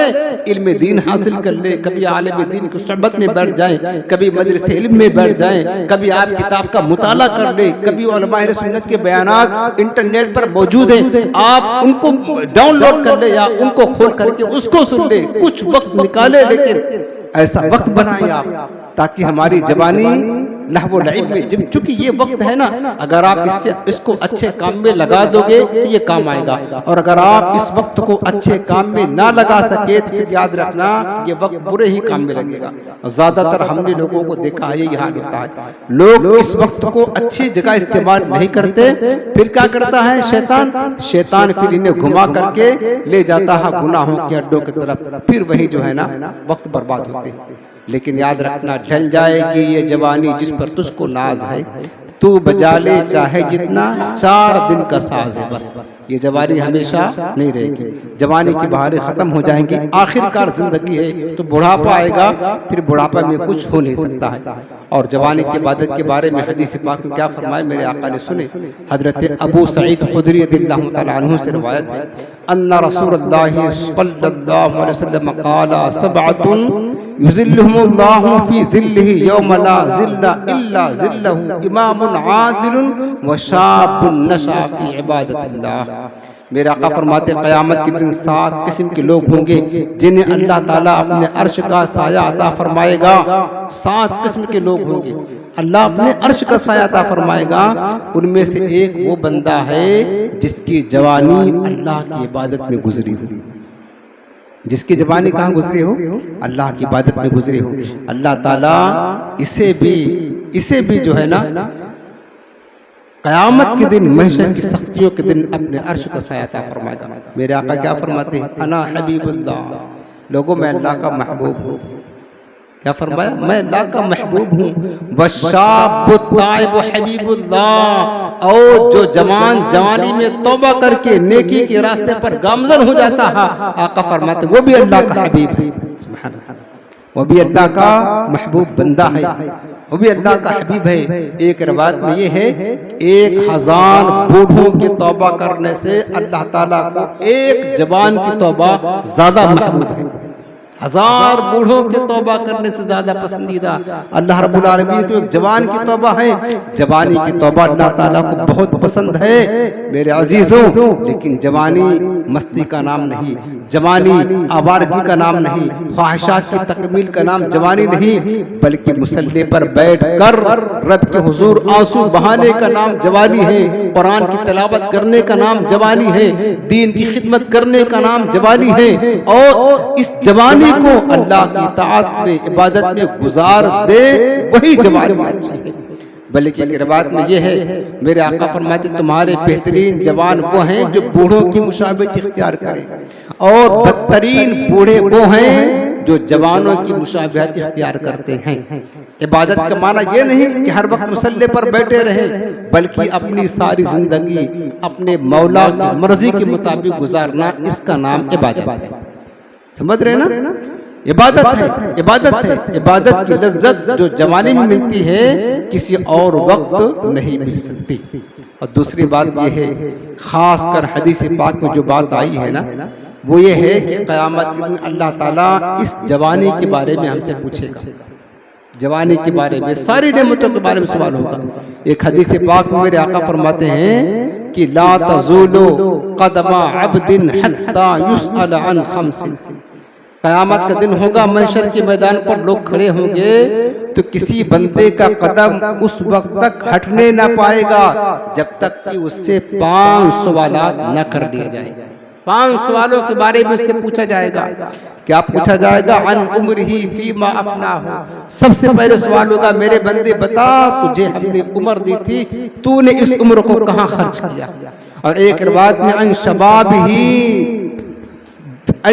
Speaker 1: इल्म दीन हासिल कर ले। कभी आलिम दीन की सोहबत में बैठ जाए, कभी मदरसे इल्म में बैठ जाए, कभी आप किताब का मुताला कर ले, कभी उलमाए सुन्नत के बयानात इंटरनेट पर मौजूद हैं, आप उनको डाउनलोड कर ले या उनको खोल करके उसको सुन ले। कुछ वक्त निकाले, लेकिन ऐसा वक्त बनाए आप ताकि हमारी जवानी लहव लईब में, जब चूंकि ये वक्त है ना, अगर आप इसको अच्छे काम में लगा दोगे तो ये काम आएगा, और अगर आप इस वक्त को अच्छे काम में ना लगा सके तो फिर याद रखना ये वक्त बुरे ही काम में लगेगा। ज्यादातर हमने लोगों को देखा है यही हाल होता है, लोग इस वक्त को अच्छी जगह इस्तेमाल नहीं करते, फिर क्या करता है शैतान फिर इन्हें घुमा करके ले जाता है गुनाहों के अड्डों की तरफ, फिर वही जो है ना वक्त बर्बाद होते हैं। लेकिन याद रखना ढल जाएगी ये जवानी जिस पर तुझको नाज है, तू बजा ले चाहे जितना, 4 दिन का साज है बस। ये जवानी हमेशा नहीं रहेगी, जवानी की बहारें खत्म हो जाएंगी, आखिरकार जिंदगी है तो बुढ़ापा आएगा, फिर बुढ़ापा में कुछ हो नहीं सकता है। और जवानी की इबादत के बारे में हदीस पाक में क्या फरमाया मेरे आका ने सुने। हजरत अबू सईद खुदरी रज़ियल्लाहु तआला अन्हु से रिवायत है, अन्ना रसूलुल्लाह सल्लल्लाहु अलैहि वसल्लम क़ाला सबअतुन युज़िल्लुहुमुल्लाहु फ़ी ज़िल्लिही यौम ला ज़िल्ला इल्ला ज़िल्लहु, इमामुन आदिलुन व शाबुन नशा फ़ी इबादतिल्लाह। मेरे आका फरमाते क़यामत के दिन 7 किस्म के लोग होंगे जिन्हें अल्लाह ताला अपने अर्श का साया अता फरमाएगा। 7 किस्म के लोग होंगे, अल्लाह अपने अर्श का साया अता फरमाएगा। उनमें से एक वो बंदा है जिसकी जवानी अल्लाह की इबादत में गुजरी हो। जिसकी जवानी कहाँ गुजरी हो? अल्लाह की इबादत में गुजरी हो। अल्लाह ताला इसे भी जो है ना क़यामत के दिन, महशर की सख्तियों के दिन अपने अर्श का साया अता फरमाएगा। मेरे आका क्या फरमाते हैं, अना हबीबुल्लाह, लोगों मैं अल्लाह का महबूब हूँ। क्या फरमाया? मैं अल्लाह का महबूब हूँ। वशाबु ताइब हबीबुल्लाह, और जो जवान जवानी में तौबा करके नेकी के रास्ते पर गामजन हो जाता है, आका फरमाते वो भी अल्लाह का हबीब है। सुभान अल्लाह, वो भी अल्लाह का महबूब बंदा है, वो भी अल्लाह का हबीब है। एक रिवायत में ये है 1000 बूढ़ों की तौबा करने से अल्लाह ताला को एक जवान की तौबा ज्यादा महबूब है। 1000 बूढ़ों के तौबा करने से ज्यादा पसंदीदा अल्लाह रब्बुल आलमीन को एक जवान की तौबा है। जवानी की तौबा अल्लाह ताला को बहुत पसंद है मेरे अजीजों। लेकिन जवानी मस्ती का नाम नहीं, जवानी आवारगी का नाम नहीं, ख्वाहिशात की तकमील का नाम जवानी नहीं, बल्कि मुसल्ले पर बैठ कर रब के हुजूर आंसू बहाने का नाम जवानी है। कुरान की तिलावत करने का नाम जवानी है, दीन की खिदमत करने का नाम जवानी है। और इस जवानी को अल्लाह की ताअत में, इबादत में गुजार दे, वही जवानी अच्छी है। बल्कि की रिवायत में ये है मेरे आका फरमाते तुम्हारे बेहतरीन जवान वो हैं जो बूढ़ों की मुशाबहत इख्तियार करें, और बदतरीन बूढ़े वो हैं जो जवानों की मुशाबहत इख्तियार करते हैं। इबादत का माना ये नहीं कि हर वक्त मुसल्ले पर बैठे रहें, बल्कि अपनी सारी जिंदगी अपने मौला की मर्जी के मुताबिक गुजारना, इसका नाम इबादत है। समझ रहे ना? इबादत है, इबादत है। इबादत की लज्जत जो जवानी में मिलती है किसी और वक्त नहीं मिल सकती। और दूसरी बात यह है, खास कर हदीस पाक में जो बात आई है ना, वो ये है कि क़यामत के दिन अल्लाह ताला इस जवानी के बारे में हमसे पूछेगा। जवानी के बारे में, सारी नेमतों के बारे में सवाल होगा। एक हदीस पाक में मेरे आका फरमाते हैं कि ला तज़ूलु क़दमा अब्दिन हत्ता युसअल अन खम्सिन। क़यामत का दिन होगा, महशर के मैदान पर लोग खड़े होंगे तो किसी बंदे का कदम उस वक्त तक हटने ना पाएगा जब तक कि उससे 5 सवालात न कर लिए जाए। 5 सवालों के बारे में उससे पूछा जाएगा। क्या पूछा जाएगा? अन उम्रिही फीमा अफनाहु। सबसे पहले सवाल होगा, मेरे बंदे बता, तुझे हमने उम्र दी थी, तूने इस उम्र को कहाँ खर्च किया। और एक रिवायत में अन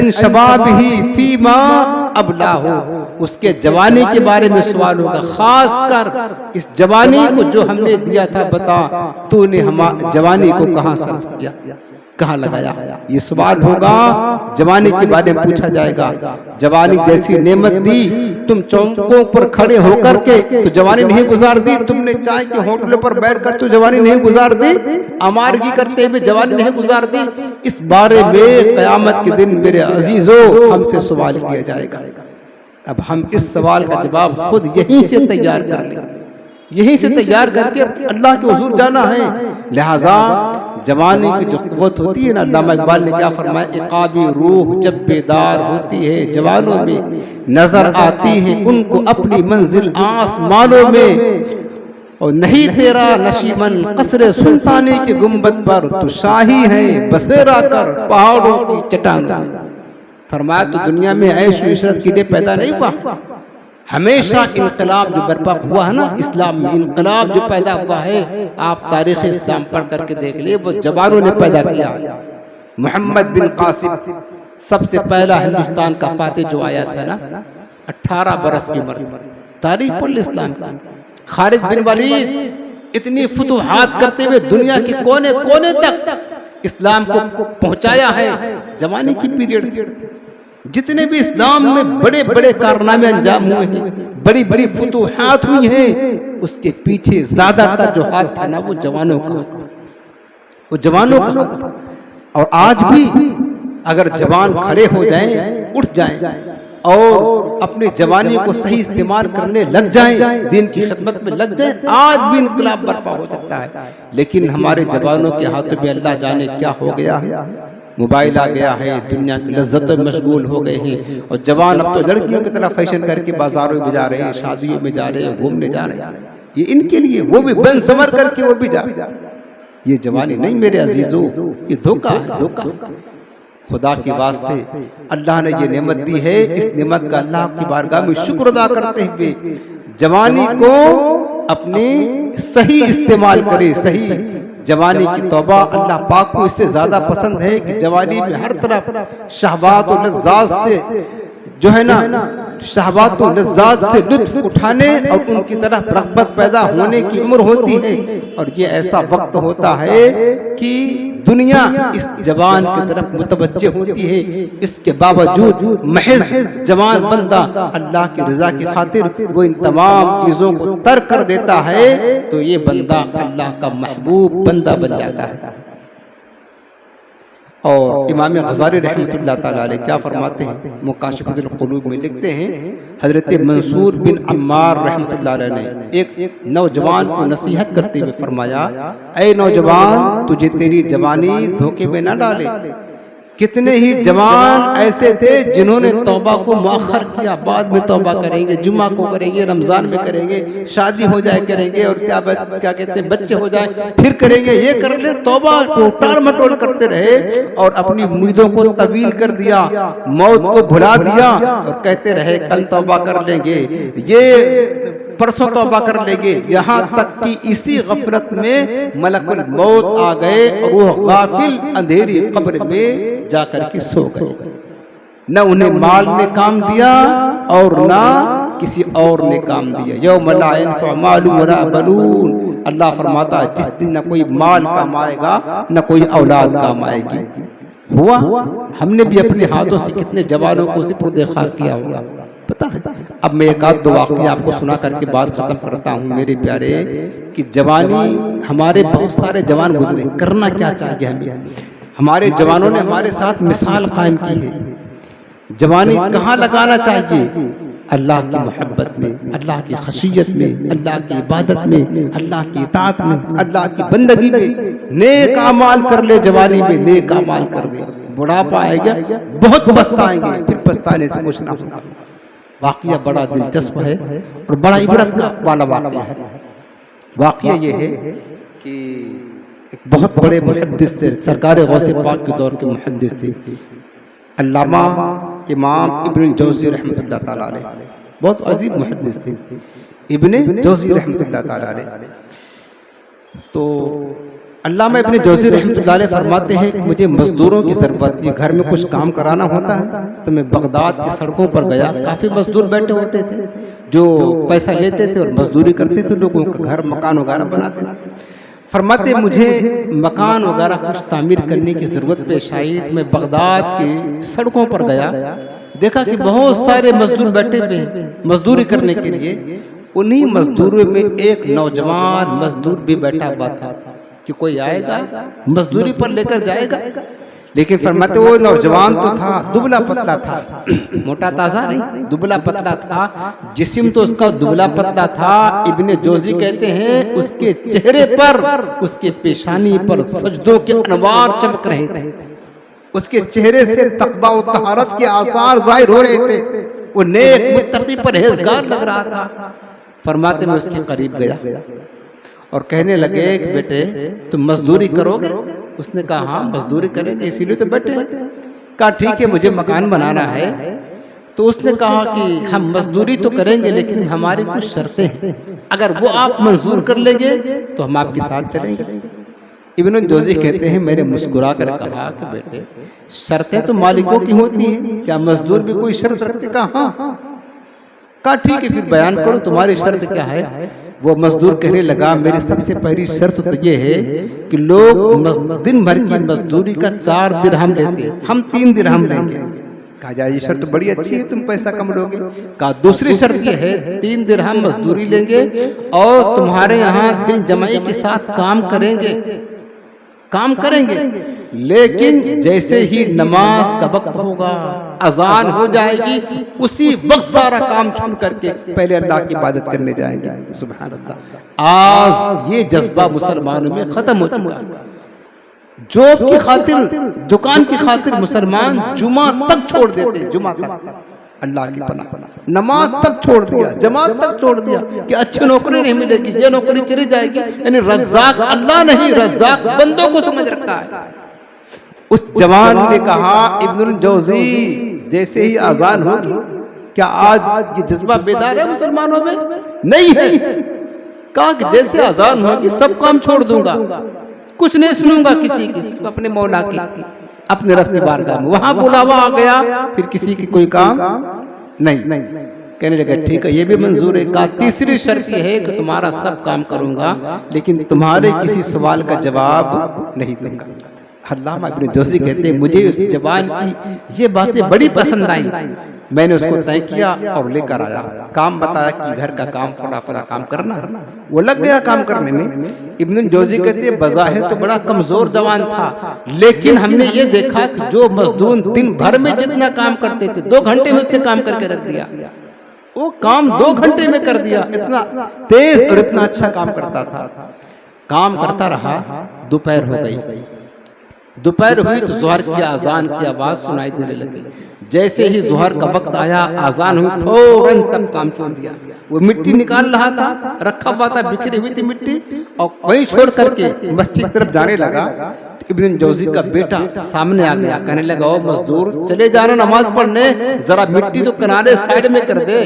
Speaker 1: शबाबिही फीमा अबलाहु, उसके जवानी के बारे में सवाल होगा। खासकर इस जवानी को जो हमने दिया था, बता तूने हमारी जवानी को कहाँ सर्फ किया, कहाँ लगाया। ये सवाल होगा, जवानी के बारे में पूछा जाएगा। जवानी जैसी नेमत दी, तुम चौकों पर खड़े होकर के तो जवानी नहीं गुजार दी, तुमने चाय के होटलों पर बैठकर तो जवानी नहीं गुजार दी, अमारगी करते हुए जवानी नहीं गुजार दी। इस बारे में क़यामत के दिन मेरे अजीजों हमसे सवाल किया जाएगा। अब हम इस सवाल का जवाब खुद यहीं से तैयार कर लें, यहीं से तैयार करके अल्लाह के हुजूर जाना है। लिहाजा जवानी की जो क़ुव्वत होती है ना, अल्लामा इकबाल ने क्या फरमाया, इक़ाबी रूह जब बेदार होती है जवानों में, नजर आती है उनको अपनी मंजिल आसमानों में। और नहीं तेरा नशीमन कसरे सुल्तानी के गुंबद पर, तो शाही है बसेरा कर पहाड़ों की चट्टानों में। फरमाया तो दुनिया में ऐश इशरत के लिए पैदा नहीं हुआ, हमेशा इनकलाब जो बर्पा हुआ है ना इस्लाम में, इनकलाब जो पैदा हुआ है, आप तारीख़ इस्लाम पढ़ करके देख लिए, वो जवानों ने पैदा किया। मोहम्मद बिन कासिम सबसे पहला हिंदुस्तान का फातिह जो आया था ना, 18 बरस की उम्र, तारीख पढ़ ली इस्लाम की। खालिद बिन वलीद इतनी फुतूहात करते हुए दुनिया के कोने कोने तक इस्लाम को पहुंचाया है जवानी की पीरियड। जितने भी इस्लाम में बड़े बड़े कारनामे अंजाम हुए हैं, बड़ी बड़ी फुतूहात हुई हैं, उसके पीछे ज्यादातर जो हाथ था ना वो जवानों का, वो जवानों का हाथ था। और आज भी अगर जवान खड़े हो जाएं, उठ जाएं और अपने जवानी को सही इस्तेमाल करने लग जाएं, दीन की खिदमत में लग जाएं, आज भी इनकलाब बर्पा हो सकता है। लेकिन हमारे जवानों के हाथों में अल्लाह जाने क्या हो गया है। मोबाइल आ गया है, दुनिया की लज्जतों में मशगूल हो गए हैं, और जवान अब तो लड़कियों की तरह फैशन करके बाजारों में जा रहे हैं, शादियों में जा रहे हैं, घूमने जा रहे हैं। ये इनके लिए, वो भी बन संवर करके वो भी जा रहे हैं। ये जवानी नहीं मेरे अजीजों, ये धोखा है, धोखा। खुदा के वास्ते अल्लाह ने ये नेमत दी है, इस नेमत का अल्लाह की बारगाह में शुक्र अदा करते हुए जवानी को अपने सही इस्तेमाल करे। सही जवानी की तौबा अल्लाह पाक को इससे ज्यादा पसंद है कि जवानी में हर तरफ शहवात और लज्जात से जो है ना, शहवात और लज्जात से लुत्फ उठाने और उनकी तरफ रग़बत पैदा होने की उम्र होती है। और ये ऐसा वक्त होता है कि दुनिया इस जवान की तरफ मुतवज्जे होती है। इसके बावजूद महज जवान बंदा अल्लाह की रजा की खातिर वो इन तमाम चीजों को तर्क कर देता है, तो ये बंदा अल्लाह का महबूब बंदा बन जाता है। और इमाम गज़ाली रहमतुल्लाह ताला अलैह क्या फरमाते हैं, मुकाशिफतुल क़ुलूब में लिखते हैं, हजरत मंसूर बिन अम्मार रहमतुल्लाह अलैह ने एक नौजवान को नसीहत करते हुए फरमाया, ऐ नौजवान, तुझे तेरी जवानी धोखे में न डाले। कितने ही जवान ऐसे थे जिन्होंने तौबा को मुअख्खर किया, बाद में तौबा करेंगे, जुम्मा को करेंगे, रमजान में करेंगे, शादी हो जाए करेंगे, और क्या कहते हैं बच्चे हो जाए फिर करेंगे, ये कर ले, तौबा को टाल मटोल करते रहे और अपनी उम्मीदों को तवील कर दिया, मौत को भुला दिया और कहते रहे कल तौबा कर लेंगे, ये परसों तौबा कर लेंगे। यहाँ तक कि इसी गफलत में मलकुल मौत आ गए और वो गाफिल अंधेरी कब्र में जाकर के सो गए। न उन्हें माल ने काम दिया और न किसी और ने काम दिया। यौम ला यन्फ़उ मालुन वला बनून, अल्लाह फरमाता जिस दिन न कोई माल काम आएगा न कोई औलाद काम आएगी। हुआ हमने भी अपने हाथों से कितने जवानों को सिपुर्द खाक किया होगा, पता है। अब मैं एक आध दो वाक़या आपको सुना करके बात खत्म करता हूँ मेरे प्यारे, कि जवानी हमारे बहुत सारे जवान गुजरे, करना क्या चाहिए हमें। हमारे जवानों ने हमारे साथ मिसाल कायम की है। जवानी कहाँ लगाना चाहिए, अल्लाह की मोहब्बत में, अल्लाह की खशियत में, अल्लाह की इबादत में, अल्लाह की इताअत में, अल्लाह की बंदगी में। नेक अमाल कर ले जवानी में, नेक अमाल कर ले, बुढ़ापा आएगा बहुत पछताएंगे, फिर पछताने से कुछ ना होगा। वाक़या बड़ा दिलचस्प है और बड़ा इबरत का वाला वाक़या है। वाक़या ये है कि एक बहुत बड़े मुहद्दिस थे, सरकार गौसे पाक के दौर के मुहद्दिस थे, अल्लामा इमाम इब्न जौज़ी रहमतुल्लाह ताला अलैह, बहुत अजीब मुहद्दिस थे इब्न जौज़ी रहमतुल्लाह ताला अलैह। तो अल्लामा इब्न जौज़ी रहमतुल्लाह अलैह फरमाते हैं कि मुझे मजदूरों की ज़रूरत थी, घर में कुछ काम कराना होता है, तो मैं बगदाद की सड़कों पर गया। काफ़ी मजदूर बैठे होते थे जो पैसा लेते थे और मजदूरी करते थे, लोगों का घर मकान वगैरह बनाते थे। फरमाते मुझे मकान वगैरह कुछ तामीर करने की ज़रूरत पेश आई, तो मैं बगदाद की सड़कों पर गया, देखा कि बहुत सारे मजदूर बैठे हुए मजदूरी करने के लिए। उन्हीं मजदूरों में एक नौजवान मजदूर भी बैठा हुआ था कि कोई आएगा मजदूरी पर लेकर जाएगा। लेकिन फरमाते वो नौजवान तो था, दुबला पतला था, मोटा ताजा नहीं, दुबला पतला था, जिस्म तो उसका दुबला पतला था। इब्ने जौज़ी कहते हैं उसके चेहरे पर, उसके पेशानी पर सजदों के अनवार चमक रहे थे, उसके चेहरे से तक़वा और तहारत के आसार जाहिर हो रहे थे, वो नेक मुत्तकी परहेज़गार लग रहा था। फरमाते मैं उसके करीब गया और कहने लगे कि बेटे तुम मजदूरी करोगे? उसने कहा हाँ मजदूरी करेंगे, इसीलिए तो बैठे। कहा ठीक है मुझे मकान बनाना है। तो उसने कहा कि हम मजदूरी तो करेंगे लेकिन हमारी कुछ शर्तें हैं, अगर वो आप मंजूर कर लेंगे तो हम आपके साथ चलेंगे। इब्न जौज़ी कहते हैं मैंने मुस्कुरा कर कहा कि बेटे शर्तें तो मालिकों की होती हैं, क्या मजदूर भी कोई शर्त रखते? कहा हाँ। कहा ठीक है फिर बयान करो तुम्हारी शर्त क्या है। वो मजदूर कहने लगा मेरी सबसे पहली शर्त तो ये है कि लोग दिन भर की मजदूरी का 4 दिरहम लेते हैं, हम 3 दिरहम लेंगे। कहा जाए ये शर्त बड़ी अच्छी है, तुम पैसा कम लोगे। कहा दूसरी शर्त ये है 3 दिरहम मजदूरी लेंगे और तुम्हारे यहाँ दिन जमाई के साथ काम करेंगे, लेकिन जैसे ही नमाज का वक्त होगा, अजान हो जाएगी, उसी वक्त सारा काम छोड़ करके पहले अल्लाह की इबादत करने जाएंगे। सुभान अल्लाह। आज ये जज्बा मुसलमानों में खत्म हो चुका है। जॉब की खातिर, दुकान की खातिर मुसलमान जुमा तक छोड़ देते, जुमा तक, अल्लाह की पनाह, नमाज तक छोड़ दिया, जमात तक छोड़ दिया कि अच्छी नौकरी नहीं मिलेगी, ये नौकरी चली जाएगी। यानी रज़्ज़ाक अल्लाह नहीं, रज़्ज़ाक बंदों को समझ रखा है। उस जवान ने कहा, इब्नुल जौज़ी, जैसे ही अजान होगी, क्या आज ये जज्बा बेदार है मुसलमानों में? नहीं है। कहा कि जैसे अजान होगी सब काम छोड़ दूंगा, कुछ नहीं सुनूंगा किसी की, सिर्फ अपने मौला की, अपने रब की बारगाह में। वहां बुलावा आ गया, फिर किसी की कोई काम नहीं। कहने लगा ठीक है, ये भी मंजूर है। कहा तीसरी शर्त ये है कि तुम्हारा सब काम करूंगा, लेकिन तुम्हारे किसी सवाल का जवाब नहीं दूंगा। अल्लामा इब्न जौज़ी कहते हैं मुझे उस जवान की ये बातें बड़ी पसंद आई। मैंने उसको तय किया और लेकर आया, काम बताया कि घर का काम, फटाफट काम करना। वो लग गया काम करने में। इब्न जौज़ी कहते हैं बज़ाहिर तो बड़ा कमजोर जवान था, लेकिन हमने ये देखा कि जो मजदूर दिन भर में जितना काम करते थे 2 घंटे में उसने काम करके रख दिया। वो काम 2 घंटे में कर दिया, इतना तेज और इतना अच्छा काम करता था। काम करता रहा, दोपहर हो गई। दोपहर हुई तो ज़ोहर की अजान की आवाज सुनाई देने लगी। जैसे ही ज़ोहर का वक्त आया, अजान हुई, फौरन सब काम छोड़ दिया। वो मिट्टी निकाल रहा था, रखा हुआ था, बिखरी हुई थी मिट्टी, और वहीं छोड़ करके मस्जिद की तरफ जाने लगा। तो इब्न जौज़ी का बेटा सामने आ गया, कहने लगा ओ मजदूर, चले जाना नमाज पढ़ने, जरा मिट्टी तो किनारे साइड में कर दे।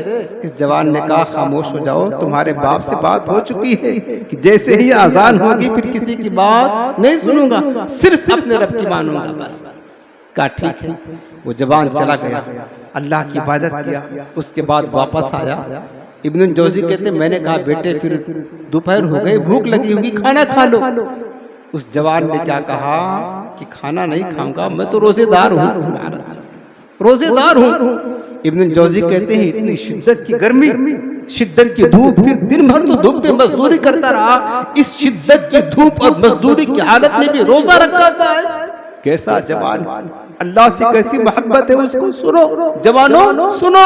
Speaker 1: इस जवान ने कहा खामोश हो जाओ, तुम्हारे बाप से बात हो चुकी है कि जैसे ही अजान होगी फिर किसी की बात नहीं सुनूंगा, सिर्फ अपने रब की मानूंगा बस। कहा ठीक है। वो जवान चला गया, अल्लाह की इबादत किया, उसके बाद वापस आया। इब्न जौज़ी कहते मैंने कहा बेटे फिर दोपहर हो गई, भूख लगी होगी, खाना खा लो। उस जवान ने क्या कहा कि खाना नहीं खाऊंगा, मैं तो रोजेदार हूँ, रोजेदार हूँ। इब्न जौज़ी कहते हैं इतनी शिद्दत की गर्मी, शिद्दत की धूप, फिर दिन भर तो धूप में मजदूरी करता रहा। इस शिद्दत की धूप और मजदूरी की हालत में भी रोजा रखा है। कैसा जवान, अल्लाह से कैसी मोहब्बत है उसको। सुनो जवानों, सुनो,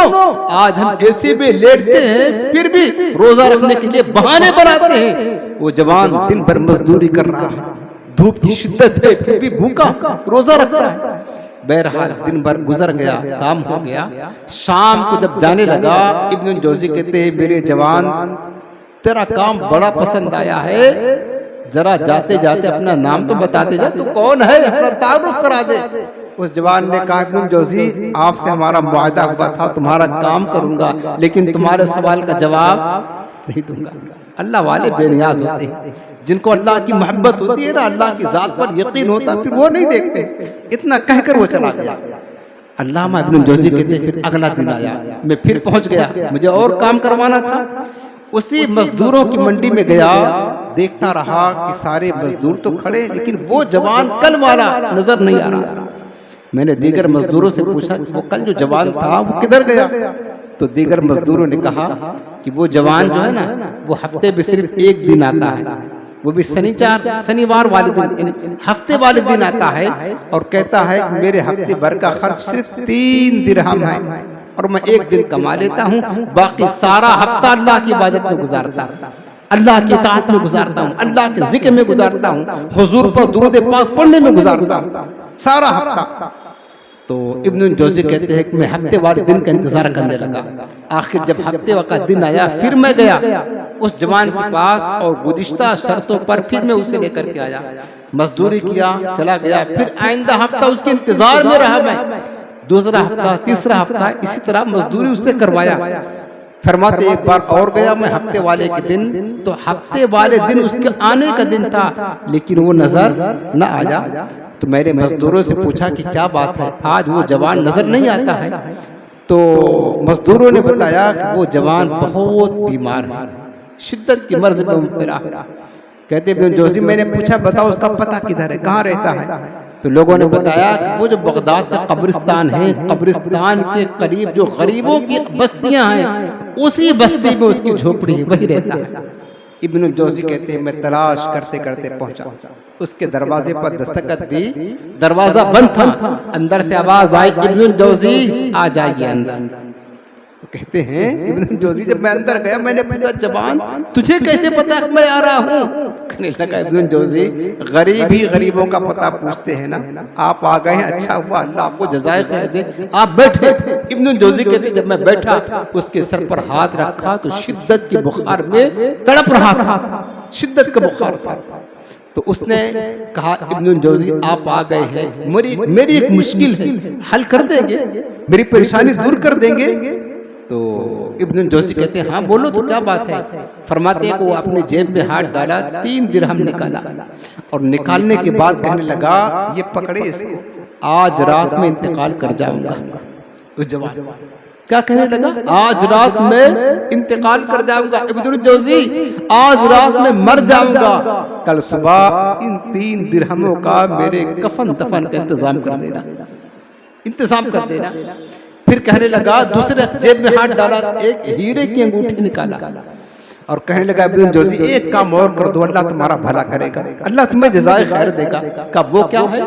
Speaker 1: आज हम ऐसे में लेटते हैं फिर भी रोजा रखने के लिए बहाने बनाते हैं। वो जवान दिन भर मजदूरी कर रहा है, धूप की शिद्दत है, फिर भी भूखा रोजा रखता है। बहरहाल दिन भर गुजर गया, काम हो गया। शाम को जब जाने लगा, इब्न जौज़ी कहते हैं मेरे जवान, तेरा काम बड़ा पसंद आया है, जरा जाते जाते अपना नाम तो बताते जा, तू कौन है, अपना तारुफ करा दे। उस जवान ने कहा इब्न जौज़ी, आपसे हमारा मुआहदा हुआ था, तुम्हारा काम करूंगा, लेकिन तुम्हारे सवाल का जवाब नहीं दूंगा। अल्लाह वाले बेनियाज होते हैं, जिनको अल्लाह की मोहब्बत होती है ना, अल्लाह की जात पर यकीन होता, फिर वो नहीं देखते। इतना कहकर वो चला गया। अल्लामा इब्न जौज़ी कहते फिर अगला दिन आया, मैं फिर पहुंच गया, मुझे और काम करवाना था। उसी मजदूरों की मंडी में गया, देखता रहा कि सारे मजदूर तो खड़े, लेकिन वो जवान कल वाला नजर नहीं आ रहा। मैंने दीगर मजदूरों से पूछा वो कल जो जवान था वो किधर गया। तो दीगर मजदूरों ने कहा कि वो जवान जो है ना, वो हफ्ते में सिर्फ एक दिन आता है, वो भी शनिवार वाले दिन, हफ्ते वाले दिन आता है और कहता है मेरे हफ्ते भर का खर्च सिर्फ 3 दिरहम है और मैं एक दिन कमा लेता हूँ, बाकी सारा हफ्ता अल्लाह की इबादत में गुजारता हूँ, अल्लाह की इताअत में गुजारता हूँ, अल्लाह के जिक्र में गुजारता हूँ, हुजूर पर दुरूद पाक पढ़ने में गुजारता हूँ सारा हफ्ता। तो इब्न जौज़ी कहते हैं कि मैं हफ्ते वाले दिन का इंतजार करने लगा। आखिर जब हफ्ते का दिन आया, फिर मैं गया उस जवान के पास और गुज़िश्ता शर्तों पर फिर मैं उसे लेकर के आया, मजदूरी किया, चला गया। फिर आइंदा हफ्ता उसके इंतजार में रहा मैं, दूसरा हफ्ता, तीसरा हफ्ता, इसी तरह मजदूरी उससे करवाया। फरमाते एक बार और गया मैं हफ्ते वाले के दिन, तो हफ्ते वाले दिन उसके आने का दिन था, लेकिन वो नजर न आया। तो मैंने मजदूरों से पूछा कि क्या बात है, आज वो जवान नजर नहीं आता है। तो मजदूरों ने बताया कि वो जवान बहुत बीमार है, शिद्दत की मर्ज में मुब्तला है। कहते इब्न जोज़ी मैंने पूछा बताओ उसका पता किधर है, कहाँ रहता है? तो लोगों ने बताया कि वो जो बगदाद का कब्रिस्तान है, कब्रिस्तान के करीब जो गरीबों की बस्तियां हैं उसी बस्ती में उसकी झोपड़ी है, वही रहता है। इब्न जोज़ी कहते हैं मैं तलाश करते करते पहुंचा, उसके दरवाजे पर दस्तक दी, दरवाजा बंद था, अंदर से आवाज आई इब्न जोज़ी आ जाइए अंदर। कहते हैं इब्न जोज़ी जब मैं अंदर गया मैंने पूछा जवान तुझे कैसे पता मैं आ रहा हूँ? कहने लगा इब्न जोज़ी गरीब ही गरीबों का पता पूछते हैं ना, आप आ गए हैं अच्छा हुआ, अल्लाह आपको जज़ाए खैर दे, आप बैठे। इब्न जोज़ी कहते जब मैं बैठा उसके सर पर हाथ रखा तो शिद्दत के बुखार में तड़प रहा था, शिद्दत का बुखार था। तो उसने कहा इब्न जोज़ी आप आ गए हैं, मेरी एक मुश्किल है, हल कर देंगे, मेरी परेशानी दूर कर देंगे? तो इब्न जोज़ी कहते हैं हाँ बोलो तो क्या बात है? फरमाते हैं कि वो अपने जेब में हाथ डाला, 3 दिरहम निकाला और निकालने के बाद कहने लगा ये पकड़े इसको, आज रात में इंतकाल कर जाऊंगा। उस जवान क्या कहने लगा? आज रात में इंतकाल कर जाऊंगा इब्न जोज़ी, आज रात में मर जाऊंगा, कल सुबह इन 3 दिरहमों का मेरे कफन दफन का इंतजाम कर देना, इंतजाम कर देना। फिर कहने लगा दूसरे जेब में हाथ डाला, एक हीरे की अंगूठी निकाला और कहने लगा इब्न जोज़ी एक काम और कर दो, अल्लाह तुम्हारा भला करेगा, अल्लाह तुम्हें जज़ाए खैर देगा। कब वो क्या है?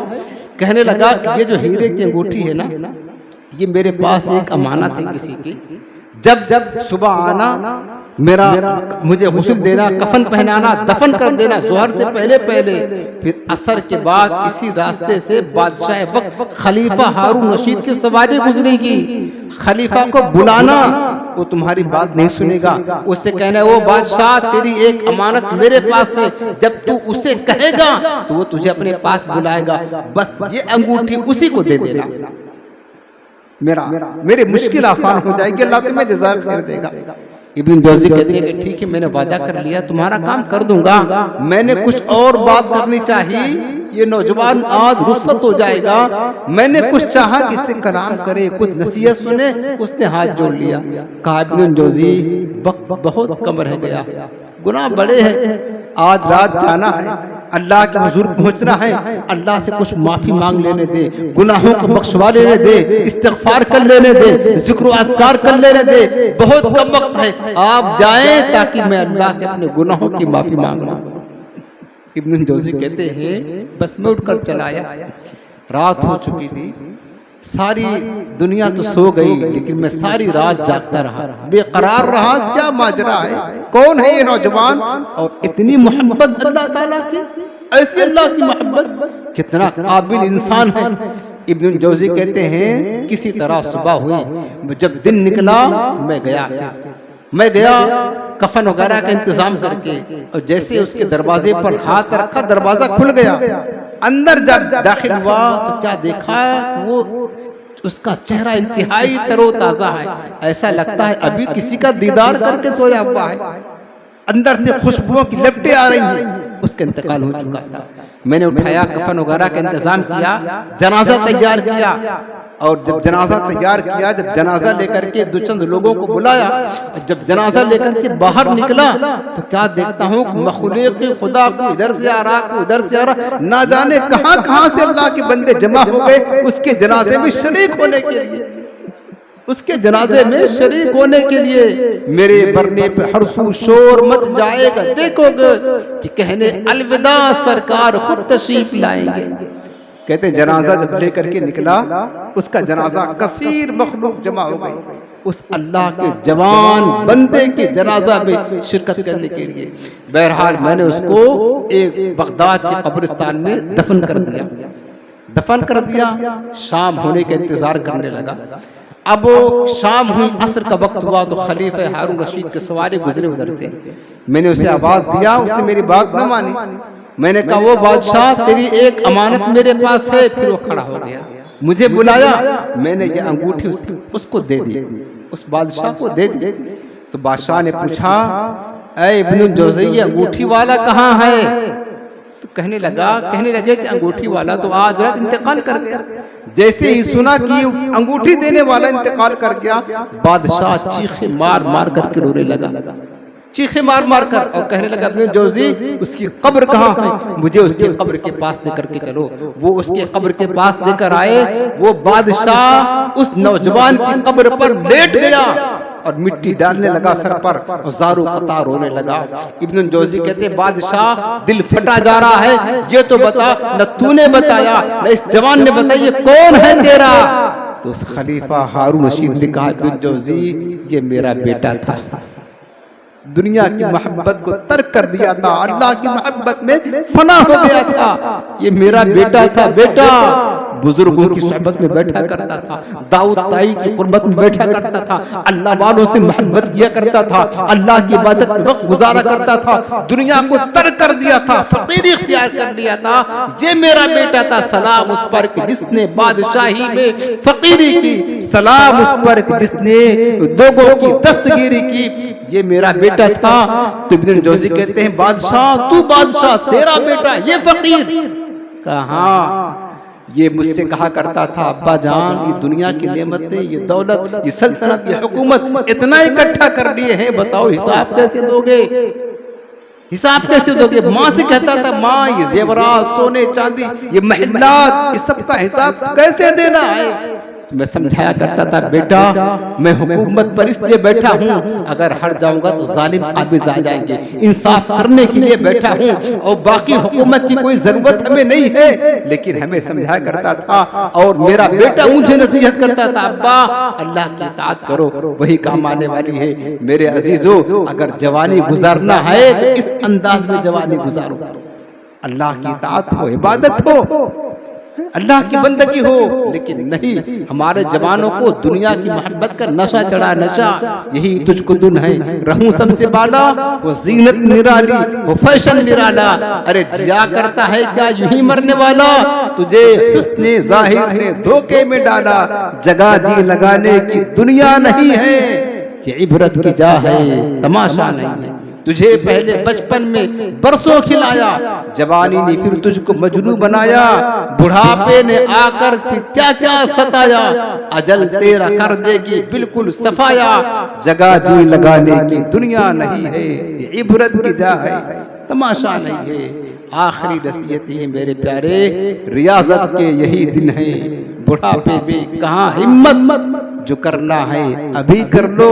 Speaker 1: कहने लगा कि ये जो हीरे की अंगूठी है ना, ये मेरे पास एक अमानत है किसी की, जब सुबह आना मेरा मुझे गुस्ल देना, कफन पहनाना, दफन कर देना ज़ोहर से पहले पहले, फिर असर के बाद इसी रास्ते से बादशाह वक्त खलीफा हारून रशीद की सवारी गुजरेगी, खलीफा को बुलाना, वो तुम्हारी बात नहीं सुनेगा, उससे कहना वो बादशाह तेरी एक अमानत मेरे पास है, जब तू उसे कहेगा तो वो तुझे अपने पास बुलाएगा, बस ये अंगूठी उसी को दे देना, मेरी मुश्किल आसान हो जाएगी, अल्लाह तुम्हें जज़ा खैर देगा। इब्न जोज़ी कहते हैं कि ठीक है मैंने वादा कर लिया, तुम्हारा काम कर दूंगा, मैंने कुछ और बात करनी चाहिए, ये नौजवान आज रुखसत हो जाएगा, मैंने कुछ चाहा कि इससे कलाम करे, कुछ नसीहत सुने, उसने हाथ जोड़ लिया। कहा इब्न जोज़ी बहुत कम रह गया, गुनाह बड़े हैं, आज रात जाना है, अल्लाह के हुजूर पहुंचना है, अल्लाह से कुछ माफी मांग लेने दे, गुनाहों को बख्शवा लेने दे, इस्तिग़फ़ार कर लेने दे, जिक्र व अज़कार कर लेने दे, बहुत कम वक्त है, आप जाएं ताकि मैं अल्लाह से अपने गुनाहों की माफी मांग लूं। इब्न जोज़ी कहते हैं बस मैं उठकर चला आया, रात हो चुकी थी, सारी दुनिया तो सो गई लेकिन मैं सारी रात जागता रहा, बेकरार रहा, क्या माजरा है, कौन है ये नौजवान, और इतनी मोहब्बत अल्लाह ताला की, ऐसी अल्लाह की मोहब्बत, कितना काबिल इंसान है। इब्न जोज़ी कहते हैं किसी तरह सुबह हुई, जब दिन निकला मैं गया कफन वगैरह का इंतजाम करके, और जैसे उसके दरवाजे पर हाथ रखा दरवाजा खुल गया, अंदर जब दाखिल हुआ तो क्या देखा, वो उसका चेहरा इंतहाई तरोताजा है, ऐसा लगता है अभी किसी का दीदार करके सोया हुआ है, अंदर से खुशबुओं की लपटें आ रही हैं, उसका इंतकाल हो चुका था। मैंने उठाया, कफन वगैरह का इंतजाम किया, जनाजा तैयार किया, और जब जनाजा तैयार किया, जब जनाजा लेकर के दो चंद लोगों को बुलाया, जब जनाजा लेकर के बाहर निकला तो क्या देखता हूँ मखलूक खुदा को इधर से आ रहा, को उधर से आ रहा, ना जाने कहां से अल्लाह के बंदे जमा हो गए उसके जनाजे में शरीक होने के लिए, उसके जनाजे में शरीक होने के लिए। मेरे मरने पे हर सू शोर मच जाएगा, देखोगे कि कहने अलविदा सरकार खुद तशरीफ लाएंगे। कहते हैं जनाजा जब लेकर के निकला, उसका जनाजा कसीर मखलूक जमा हो गई उस अल्लाह के जवान बंदे के जनाजा में शिरकत करने के लिए। बहरहाल मैंने उसको एक बगदाद के कब्रिस्तान में दफन कर दिया। शाम होने का इंतजार करने लगा। अब शाम हुई, असर का वक्त हुआ तो खलीफा हारून रशीद के सवारी गुजरे उधर से। मैंने उसे आवाज दिया, उसने मेरी बात न मानी। मैंने कहा वो बादशाह तेरी एक अमानत मेरे पास है। फिर वो खड़ा हो गया, मुझे बुलाया, मैंने ये अंगूठी उसको दे दी, उस बादशाह को दे दी। तो बादशाह ने पूछा, ऐ इब्न जोज़ी अंगूठी वाला कहाँ है? तो कहने लगे कि अंगूठी वाला तो आज रात इंतकाल कर गया। जैसे ही सुना कि अंगूठी देने वाला इंतकाल कर गया, बादशाह चीखे मार मार करके रोने लगा। चीखे मार मार कर, और कहने लगा इब्न जौजी उसकी कब्र कहाँ है, मुझे उसकी कब्र के पास लेकर के चलो। वो उसके कब्र के पास लेकर आए। वो बादशाह उस नौजवान की कब्र पर लेट गया और मिट्टी डालने लगा सर पर, और ज़ारो कतार रोने लगा। इब्न जौजी कहते बादशाह दिल फटा जा रहा है, ये तो बता, न तूने बताया न इस जवान ने बताया, ये कौन है तेरा। तो उस खलीफा हारून रशीद ने कहा इब्न जौजी ये मेरा बेटा था, दुनिया की मोहब्बत को तर्क कर दिया था, अल्लाह की मोहब्बत में फना हो गया था, ये मेरा बेटा था। बेटा बुजुर्गों की सोहबत में बैठा करता था, दाऊद ताई की कुर्बत में बैठा करता था, अल्लाह वालों से मोहब्बत किया करता था, अल्लाह की इबादत में वक्त गुजारा करता था, दुनिया को तर्क कर दिया था, फकीरी इख्तियार कर लिया था। ये मेरा बेटा था। सलाम उस पर जिसने बादशाही में फकीरी की, सलाम उस पर जिसने लोगों की दस्तगीरी की, ये मेरा बेटा था। तो इब्न जौजी कहते हैं बादशाह तू बादशाह, तेरा बेटा ये फकीर। कहा ये मुझसे कहा करता था अब्बा जान ये दुनिया की नेमतें, ये दौलत, ये सल्तनत, ये हुकूमत इतना इकट्ठा कर लिए हैं, बताओ हिसाब कैसे दोगे, हिसाब कैसे दोगे। माँ से कहता था माँ ये जेवरात, सोने चांदी, ये महलात, ये सब का हिसाब कैसे देना है। मैं समझाया करता था बेटा मैं हुकूमत पर इसलिए बैठा हूँ, अगर हट जाऊंगा तो जालिम काबिज आ जाएंगे, इंसाफ करने के लिए बैठा हूँ, और बाकी हुकूमत की कोई जरूरत हमें नहीं है। लेकिन हमें समझाया करता था, और मेरा बेटा मुझे नसीहत करता था अब्बा अल्लाह की इताअत करो, वही काम आने वाली है। मेरे अजीजों अगर जवानी गुजारना है तो इस अंदाज में जवानी गुजारो, अल्लाह की इताअत हो, इबादत हो, अल्लाह की बंदगी हो। लेकिन नहीं, हमारे जवानों को दुनिया की मोहब्बत का नशा चढ़ा, नशा यही तुझको दुन है, रहूं सबसे बाला, वो जीनत निराली, वो फैशन निराला। अरे जिया करता है क्या यूं ही मरने वाला, तुझे हुस्ने जाहिर ने धोखे में डाला, जगह जी लगाने की दुनिया नहीं है, ये इबरत की जा है तमाशा नहीं है। तुझे पहले बचपन में बरसों खिलाया, जवानी ने फिर तुझको मजनू बनाया, बुढ़ापे ने आकर फिर क्या क्या सताया, अजल तेरा कर देगी बिल्कुल सफाया, जगह जी लगाने की दुनिया नहीं है, ये इबरत की जा है तमाशा नहीं है। आखिरी नसीहत है मेरे प्यारे, रियाजत के यही दिन है, बुढ़ापे में कहाँ हिम्मत, जो करना है अभी कर लो,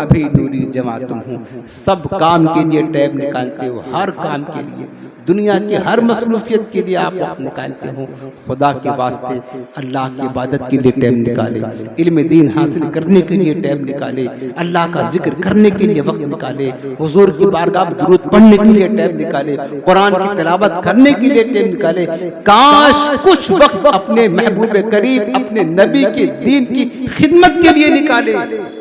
Speaker 1: अभी नूरी जमा तुम हो। सब काम के लिए टाइम निकालते हो, हर काम के लिए, दुनिया की हर मसरूफियत के लिए आप वक्त निकालते हो। खुदा के वास्ते अल्लाह की इबादत के लिए टाइम निकाले, इल्म दीन हासिल करने के लिए टाइम निकाले, अल्लाह का जिक्र करने के लिए वक्त निकाले, हुजूर की बारगाह में दुरूद पढ़ने के लिए टाइम निकाले, कुरान की तिलावत करने के लिए टाइम निकाले। काश कुछ वक्त अपने महबूब करीब, अपने नबी के दीन की खिदमत के लिए निकाले,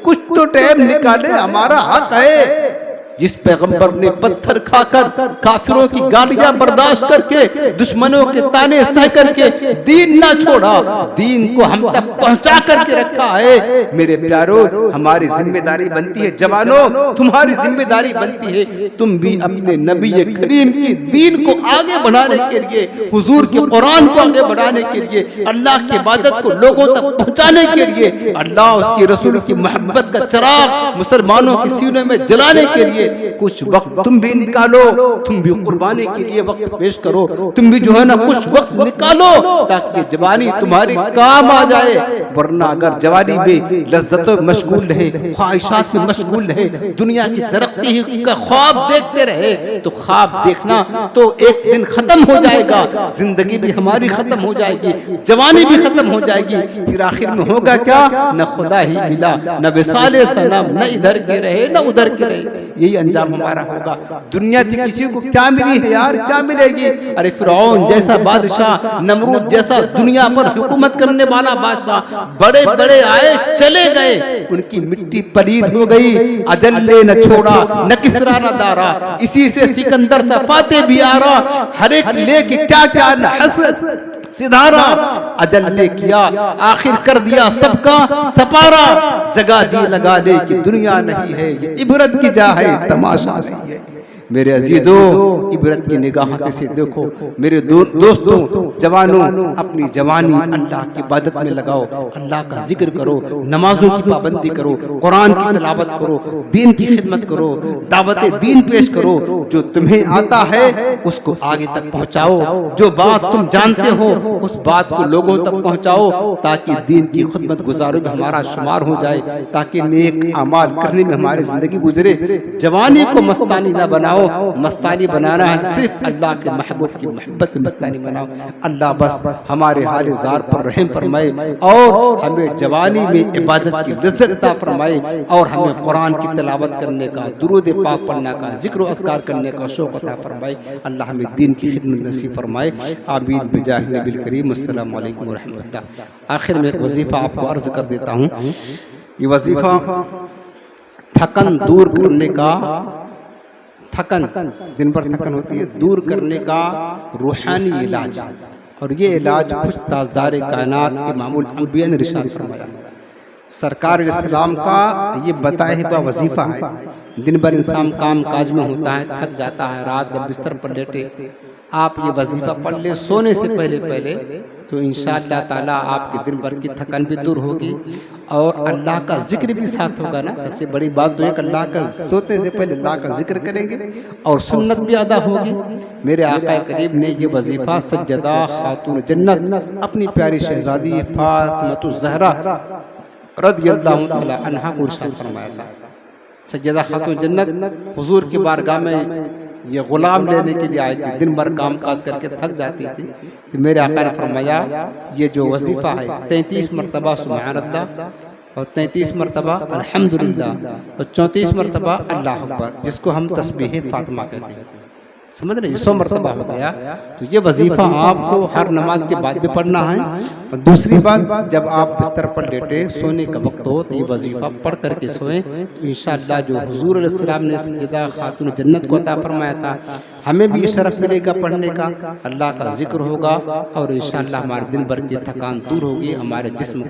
Speaker 1: कुछ तो टाइम निकाले, हमारा हक है। जिस पैगंबर ने पत्थर खाकर, काफिरों की गालियां बर्दाश्त करके, दुश्मनों के ताने सह करके दीन ना छोड़ा, दीन को हम तक पहुंचा करके रखा है। मेरे प्यारो हमारी जिम्मेदारी बनती है, जवानों तुम्हारी जिम्मेदारी बनती है, तुम भी अपने नबी करीम की दीन को आगे बढ़ाने के लिए, हुजूर के कुरान को आगे बढ़ाने के लिए, अल्लाह की इबादत को लोगों तक पहुंचाने के लिए, अल्लाह उसके रसूल की मोहब्बत का चिराग मुसलमानों के सीनों में जलाने के लिए कुछ वक्त तुम भी निकालो, तुम भी कुर्बानी के लिए वक्त पेश करो, तुम भी जो है ना कुछ वक्त निकालो, ताकि जवानी तुम्हारी काम आ जाए। वरना अगर जवानी में लज्जतों में मशगूल रहे, ख्वाहिशात में मशगूल रहे, दुनिया की तरक्की का ख्वाब देखते रहे, तो ख्वाब देखना तो एक दिन खत्म हो जाएगा, जिंदगी भी हमारी खत्म हो जाएगी, जवानी भी खत्म हो जाएगी। फिर आखिर में होगा क्या, न खुदा ही मिला, न विसाले सनम, न इधर के रहे न उधर के रहे, यही अंजाम हमारा होगा। दुनिया से किसी को क्या मिली है यार, क्या मिलेगी। अरे फिरौन जैसा बादशाह, नमरूद जैसा दुनिया पर हुकूमत करने वाला बादशाह, बड़े बड़े आए चले गए, उनकी मिट्टी पलीद हो गई, अजल ले न छोड़ा, न किसरा न दारा, इसी से सिकंदर सा फाते भी आ रहा, हर एक लेके क्या क्या न हसद सिधारा, अजल ने किया आखिर कर दिया सबका सपारा, जगह जी लगाने की दुनिया नहीं है, ये इबरत की जा है तमाशा नहीं है। मेरे अजीजों, इबरत की निगाह से देखो। मेरे दोस्तों, जवानों, अपनी जवानी अल्लाह की इबादत में लगाओ, अल्लाह का जिक्र करो, नमाजों की पाबंदी करो, कुरान की तिलावत करो, दीन की खिदमत करो, दावत दीन पेश करो। जो तुम्हें आता है उसको आगे तक पहुंचाओ, जो बात तुम जानते हो उस बात को लोगों तक पहुंचाओ, ताकि दीन की खिदमत गुजारों में हमारा शुमार हो जाए, ताकि नेक अमाल करने में हमारी जिंदगी गुजरे। जवानी को मस्तानी ना बनाओ, मस्तानी बनाना है सिर्फ अल्लाह के महबूब की मोहब्बत में मस्तानी बनाओ। अल्लाह बस हमारे हाल जार पर रहम फरमाए और हमें जवानी में इबादत की लज्जत अता फरमाए और हमें कुरान की तिलावत करने का, दुरूद पाक पढ़ने का, जिक्र अस्कार करने का शौक अता फरमाए। अल्लाह हमें दीन की खिदमत नसीब फरमाए। आमीन बिजाह नबील करीम। अस्सलामु अलैकुम व रहमतुल्लाह। आखिर में एक वजीफा आपको अर्ज कर देता हूँ। ये वजीफा थकन दूर करने का, थकन दिन भर थकन होती है, दूर करने का रूहानी इलाज। और ये इलाज खुद ताजदार कायनात इमामुल अंबिया ने इरशाद फरमाया। सरकार इस्लाम का ये बताया हुआ वजीफा है। दिन भर इंसान काम काज में होता है, थक जाता है, रात जब बिस्तर पर लेटे आप ये वजीफा पढ़ ले सोने से पहले तो इंशाअल्लाह ताला आपके दिन भर की थकान भी दूर होगी और अल्लाह का जिक्र भी साथ होगा ना। सबसे बड़ी बात तो है कि अल्लाह का सोते से पहले अल्लाह का जिक्र करेंगे और सुन्नत भी अदा होगी। मेरे आका करीम ने ये वजीफा सज्जदा खातून जन्नत अपनी प्यारी शहजादी फातिमा ज़हरा रज़ियल्लाहु तआला अन्हा को इरशाद फरमाया था। सज्जदा खातून जन्नत हुजूर की बारगाह में ये गुलाम लेने के लिए आई थी, दिन भर काम काज करके थक जाती थी। तो मेरे आका ने फरमाया ये जो वजीफा है 33 मरतबा सुबहानल्लाह और 33 मरतबा अल्हम्दुलिल्लाह और 34 मरतबा अल्लाह अकबर, जिसको हम तस्बीह फातिमा कहते हैं, समझ रहे, 100 मरतबा हो गया। तो ये वजीफा आपको हर नमाज के बाद भी पढ़ना है। और दूसरी बात, जब आप बिस्तर पर लेटे सोने का वक्त हो तो ये वजीफा पढ़ करके सोएं तो इंशाअल्लाह जो हुजूर अलैहिस्सलाम ने सज्जदा खातून जन्नत को अता फरमाया था, हमें भी शरफ मिलेगा पढ़ने का, अल्लाह का जिक्र होगा और इंशाअल्लाह हमारे दिन भर की थकान दूर होगी, हमारे जिस्म